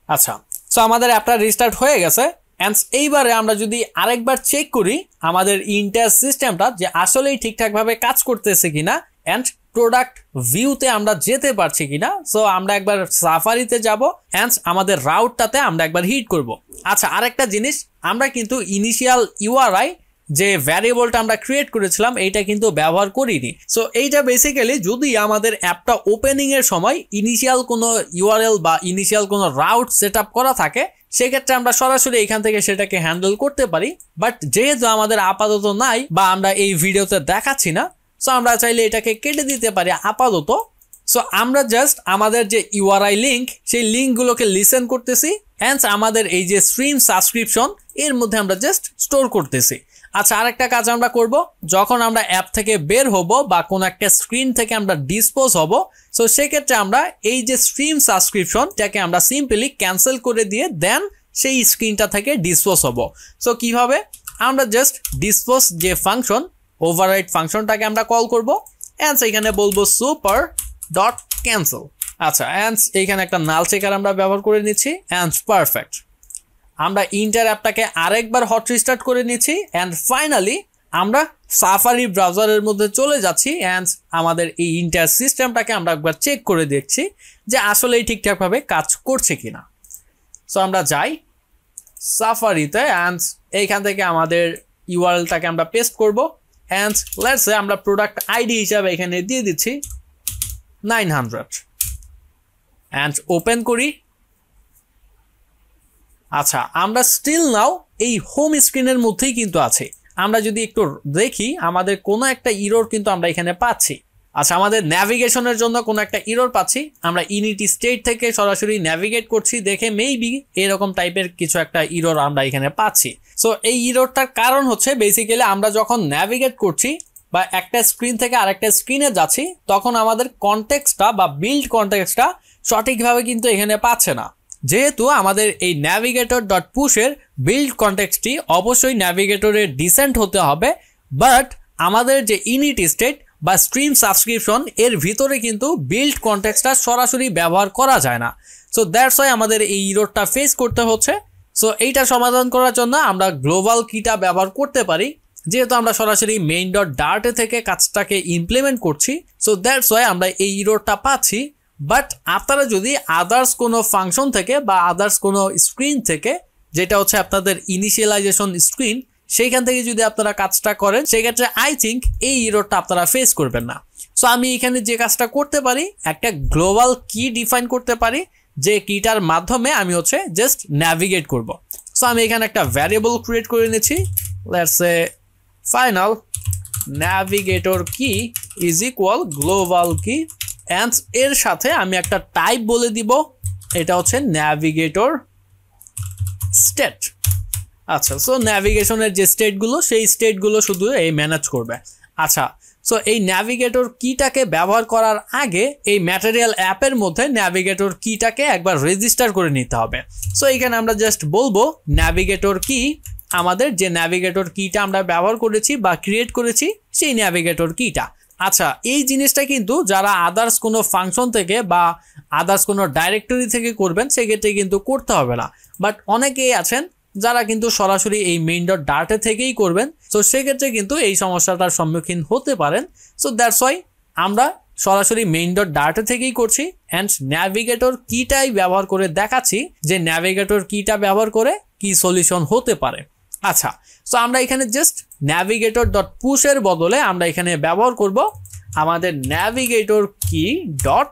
আচ্ছা, সো আমাদের অ্যাপটা রিস্টার্ট হয়ে গেছে অ্যান্ড এইবারে আমরা যদি আরেকবার চেক করি আমাদের ইন্টার সিস্টেমটা যে আসলেই ঠিকঠাকভাবে কাজ করতেছে কিনা অ্যান্ড প্রোডাক্ট ভিউতে আমরা যেতে পারছি কিনা। সো আমরা একবার সাফারিতে যাব অ্যান্ড আমাদের রাউটটাতে আমরা একবার হিট করব। আচ্ছা, আরেকটা জিনিস, আমরা কিন্তু ইনিশিয়াল ইউআরআই যে ভ্যারিয়েবলটা আমরা ক্রিয়েট করেছিলাম এইটা কিন্তু ব্যবহার করিনি। সো এইটা বেসিক্যালি যদি আমাদের অ্যাপটা ওপেনিং এর সময় ইনিশিয়াল কোনো ইউআরএল বা ইনিশিয়াল কোনো রাউট সেট আপ করা থাকে সেক্ষেত্রে আমরা সরাসরি এখান থেকে সেটাকে হ্যান্ডেল করতে পারি। বাট যেহেতু আমাদের আপাতত নাই বা আমরা এই ভিডিওতে দেখাচ্ছি না, সো আমরা চাইলে এটাকে কেটে দিতে পারি আপাতত। সো আমরা জাস্ট আমাদের যে ইউআরআই লিঙ্ক সেই লিঙ্কগুলোকে লিসেন করতেছি অ্যান্ড আমাদের এই যে স্ট্রিম সাবস্ক্রিপশন এর মধ্যে আমরা জাস্ট স্টোর করতেছি। আচ্ছা, আরেকটা কাজ আমরা করব, যখন আমরা অ্যাপ থেকে বের হব বা কোনো একটা স্ক্রিন থেকে আমরা ডিসপোজ হব, সো সেক্ষেত্রে আমরা এই যে স্ট্রিম সাবস্ক্রিপশনটাকে আমরা সিম্পলি ক্যান্সেল করে দিয়ে দেন সেই স্ক্রিনটা থেকে ডিসপোজ হব। সো কিভাবে, আমরা জাস্ট ডিসপোজ যে ফাংশন ওভাররাইড ফাংশনটাকে আমরা কল করব অ্যান্ড এখানে বলবো সুপার ডট ক্যান্সেল। আচ্ছা, অ্যান্ড এইখানে একটা নাল চেকার আমরা ব্যবহার করে নিচ্ছি অ্যান্ড পারফেক্ট। আমরা ইন্টার অ্যাপটাকে আরেকবার হট রিস্টার্ট করে নিচ্ছি অ্যান্ড ফাইনালি আমরা সাফারি ব্রাউজারের মধ্যে চলে যাচ্ছি অ্যান্ড আমাদের এই ইন্টার সিস্টেমটাকে আমরা একবার চেক করে দেখছি যে আসলেই ঠিকঠাকভাবে কাজ করছে কিনা। সো আমরা যাই সাফারিতে অ্যান্ড এইখান থেকে আমাদের ইউআরএলটাকে আমরা পেস্ট করব অ্যান্ড লেটস সে আমরা প্রোডাক্ট আইডি হিসাবে এখানে দিয়ে দিচ্ছি 900 অ্যান্ড ওপেন করি। আচ্ছা, আমরা স্টিল নাও এই হোম স্ক্রিনের মধ্যেই কিন্তু আছে। আমরা যদি একটু দেখি আমাদের কোনো একটা ইরর কিন্তু আমরা এখানে পাচ্ছি। আচ্ছা, আমাদের ন্যাভিগেশনের জন্য কোনো একটা ইরর পাচ্ছি, আমরা ইউনিটি স্টেট থেকে সরাসরি ন্যাভিগেট করছি দেখে মেবি এরকম টাইপের কিছু একটা ইরর আমরা এখানে পাচ্ছি। সো এই ইররটার কারণ হচ্ছে বেসিক্যালি আমরা যখন ন্যাভিগেট করছি বা একটা স্ক্রিন থেকে আরেকটা স্ক্রিনে যাচ্ছি তখন আমাদের কনটেক্সটটা বা বিল্ড কনটেক্সটটা সঠিকভাবে কিন্তু এখানে পাচ্ছে না। যেহেতু আমাদের এই ন্যাভিগেটর ডট পুশের বিল্ড কনটেক্সটটি অবশ্যই ন্যাভিগেটরের ডিসেন্ট হতে হবে, বাট আমাদের যে ইউনিটি স্টেট বা স্ট্রিম সাবস্ক্রিপশন এর ভিতরে কিন্তু বিল্ড কনটেক্সটটা সরাসরি ব্যবহার করা যায় না। সো দ্যাটস ওয়াই আমাদের এই ইররটা ফেস করতে হচ্ছে। সো এইটা সমাধান করার জন্য আমরা গ্লোবাল কিটা ব্যবহার করতে পারি, যেহেতু আমরা সরাসরি মেইন ডট ডার্টে থেকে কাজটাকে ইমপ্লিমেন্ট করছি। সো দ্যাটস ওয়াই আমরা এই ইররটা পাচ্ছি। বাট আপনারা যদি আদার্স কোনো ফাংশন থেকে বা আদার্স কোনো স্ক্রিন থেকে, যেটা হচ্ছে আপনাদের ইনিশিয়ালাইজেশন স্ক্রিন, সেইখান থেকে যদি আপনারা কাজটা করেন সেক্ষেত্রে আই থিঙ্ক এই ইররটা আপনারা ফেস করবেন না। সো আমি এখানে যে কাজটা করতে পারি, একটা গ্লোবাল কি ডিফাইন করতে পারি যে কিটার মাধ্যমে আমি হচ্ছে জাস্ট ন্যাভিগেট করব। সো আমি এখানে একটা ভ্যারিয়েবল ক্রিয়েট করে নিয়েছি, লেটস সে ফাইনাল ন্যাভিগেটর কি ইজ ইকুয়াল গ্লোবাল কি অ্যান্ড এর সাথে আমি একটা টাইপ বলে দিব, এটা হচ্ছে ন্যাভিগেটর স্টেট। আচ্ছা, সো ন্যাভিগেশনের যে স্টেটগুলো সেই স্টেটগুলো শুধু এই ম্যানেজ করবে। আচ্ছা, সো এই ন্যাভিগেটর কিটাকে ব্যবহার করার আগে এই ম্যাটেরিয়াল অ্যাপের মধ্যে ন্যাভিগেটর কিটাকে একবার রেজিস্টার করে নিতে হবে। সো এখানে আমরা জাস্ট বলবো ন্যাভিগেটর কি, আমাদের যে ন্যাভিগেটর কিটা আমরা ব্যবহার করেছি বা ক্রিয়েট করেছি সেই ন্যাভিগেটর কিটা। আচ্ছা, এই জিনিসটা কিন্তু যারা আদার্স কোনো ফাংশন থেকে বা আদার্স কোনো ডাইরেক্টরি থেকে করবেন সেক্ষেত্রে কিন্তু করতে হবে না, বাট অনেকেই আছেন যারা কিন্তু সরাসরি এই মেইন ডট ডাটা থেকেই করবেন। সো সেক্ষেত্রে কিন্তু এই সমস্যাটার সম্মুখীন হতে পারেন। সো দ্যাটস ওয়াই আমরা সরাসরি মেইন ডট ডাটা থেকেই করছি অ্যান্ড ন্যাভিগেটর কিটাই ব্যবহার করে দেখাচ্ছি যে ন্যাভিগেটর কিটা ব্যবহার করে কি সলিউশন হতে পারে। আচ্ছা, সো আমরা এখানে জাস্ট ন্যাভিগেটর ডট পুশের বদলে আমরা এখানে ব্যবহার করব আমাদের ন্যাভিগেটর কি dot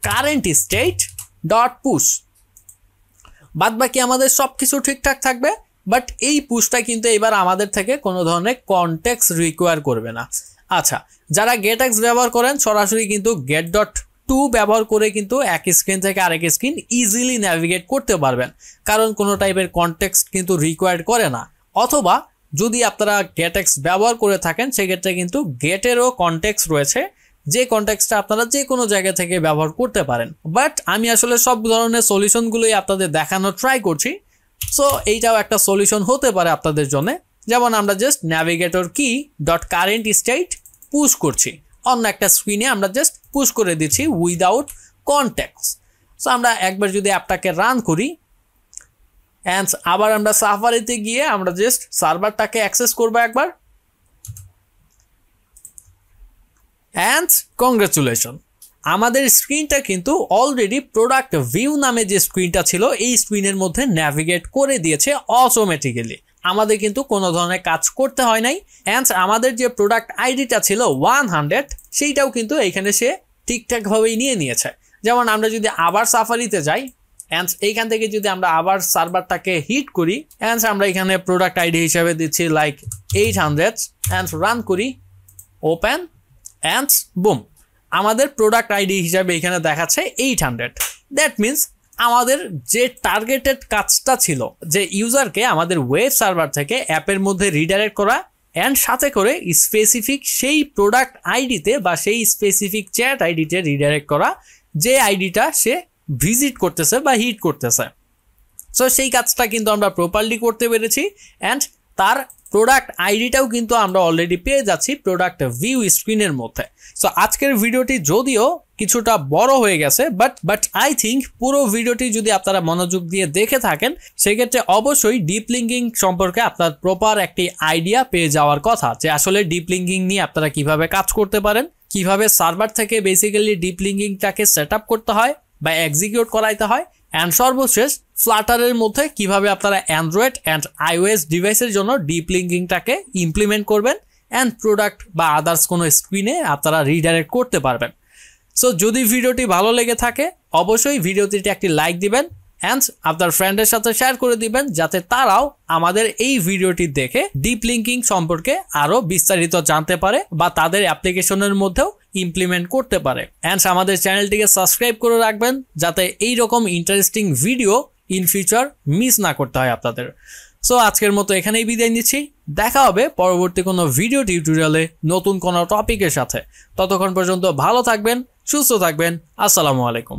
current state dot push. বাদ বাকি আমাদের সব কিছু ঠিকঠাক থাকবে, বাট এই পুশটা কিন্তু এবার আমাদের থেকে কোনো ধরনের কনটেক্সট রিকোয়ার করবে না। আচ্ছা, যারা গেটএক্স ব্যবহার করেন সরাসরি কিন্তু get.to ব্যবহার করে কিন্তু এক স্ক্রিন থেকে আরেক স্ক্রিন ইজিলি ন্যাভিগেট করতে পারবেন, কারণ কোনো টাইপের কনটেক্সট কিন্তু রিকোয়ার্ড করে না। অথবা যদি আপনারা গেটএক্স ব্যবহার করে থাকেন সেক্ষেত্রে কিন্তু গেটেরও কনটেক্সট রয়েছে, যে কনটেক্সটটা আপনারা যে কোনো জায়গা থেকে ব্যবহার করতে পারেন। বাট আমি আসলে সব ধরনের সলিউশনগুলোই আপনাদের দেখানোর ট্রাই করছি, সো এইটাও একটা সলিউশন হতে পারে আপনাদের জন্য। যেমন আমরা জাস্ট ন্যাভিগেটর কি ডট কারেন্ট স্টেট পুশ করছি, অন্য একটা স্ক্রিনে আমরা জাস্ট পুশ করে দিচ্ছি উইদাউট কনটেক্সট। সো আমরা একবার যদি অ্যাপটাকে রান করি অ্যান্ড আবার আমরা সাফারিতে গিয়ে আমরা জাস্ট সার্ভারটাকে অ্যাক্সেস করবো একবার, অ্যান্ড কংগ্রাচুলেশন, আমাদের স্ক্রিনটা কিন্তু অলরেডি প্রোডাক্ট ভিউ নামে যে স্ক্রিনটা ছিল এই স্ক্রিনের মধ্যে ন্যাভিগেট করে দিয়েছে অটোমেটিক্যালি। আমাদের কিন্তু কোনো ধরনের কাজ করতে হয় নাই। অ্যান্ড আমাদের যে প্রোডাক্ট আইডিটা ছিল 100 সেইটাও কিন্তু এইখানে সে ঠিকঠাকভাবেই নিয়েছে। যেমন আমরা যদি আবার সাফারিতে যাই অ্যান্ড এইখান থেকে যদি আমরা আবার সার্ভারটাকে হিট করি অ্যান্ড আমরা এখানে প্রোডাক্ট আইডি হিসাবে দিচ্ছি লাইক 800 অ্যান্ড রান করি, ওপেন অ্যান্ড বুম, আমাদের প্রোডাক্ট আইডি হিসাবে এখানে দেখাচ্ছে 800। দ্যাট মিনস আমাদের যে টার্গেটেড কাজটা ছিল যে ইউজারকে আমাদের ওয়েব সার্ভার থেকে অ্যাপের মধ্যে রিডাইরেক্ট করা অ্যান্ড সাথে করে স্পেসিফিক সেই প্রোডাক্ট আইডিতে বা সেই স্পেসিফিক চ্যাট আইডিতে রিডাইরেক্ট করা যে আইডিটা সে ভিজিট করতেছে বা হিট করতেছে। সো সেই কাজটা কিন্তু আমরা প্রপারলি করতে পেরেছি অ্যান্ড তার প্রোডাক্ট আইডিটাও কিন্তু আমরা অলরেডি পেয়ে যাচ্ছি প্রোডাক্ট ভিউ স্ক্রিনের মধ্যে। সো আজকের ভিডিওটি যদিও কিছুটা বড় হয়ে গেছে বাট আই থিঙ্ক পুরো ভিডিওটি যদি আপনারা মনোযোগ দিয়ে দেখে থাকেন সেক্ষেত্রে অবশ্যই ডিপ লিঙ্কিং সম্পর্কে আপনার প্রপার একটি আইডিয়া পেয়ে যাওয়ার কথা, যে আসলে ডিপ লিঙ্কিং নিয়ে আপনারা কিভাবে কাজ করতে পারেন, কিভাবে সার্ভার থেকে বেসিক্যালি ডিপ লিঙ্কিংটাকে সেট আপ করতে হয় বা এক্সিকিউট করাইতে হয়, অ্যান্ড সর্বশেষ ফ্লাটারের মধ্যে কিভাবে আপনারা অ্যান্ড্রয়েড অ্যান্ড আইওএস ডিভাইসের জন্য ডিপ লিঙ্কিংটাকে ইমপ্লিমেন্ট করবেন অ্যান্ড প্রোডাক্ট বা আদার্স কোনো স্ক্রিনে আপনারা রিডাইরেক্ট করতে পারবেন। সো যদি ভিডিওটি ভালো লেগে থাকে অবশ্যই ভিডিওটিতে একটি লাইক দিবেন অ্যান্ড আপনার ফ্রেন্ডের সাথে শেয়ার করে দিবেন যাতে তারাও আমাদের এই ভিডিওটি দেখে ডিপ লিঙ্কিং সম্পর্কে আরও বিস্তারিত জানতে পারে বা তাদের অ্যাপ্লিকেশনের মধ্যেও ইমপ্লিমেন্ট করতে পারে। অ্যান্ড আমাদের চ্যানেলটিকে সাবস্ক্রাইব করে রাখবেন যাতে এই রকম interesting video in future miss না করতে হয় আপনাদের। সো আজকের মতো এখানেই বিদায় নিচ্ছি, দেখা হবে পরবর্তী কোনো ভিডিও টিউটোরিয়ালে নতুন কোনো টপিকের সাথে। ততক্ষণ পর্যন্ত ভালো থাকবেন, সুস্থ থাকবেন, আসসালামু আলাইকুম।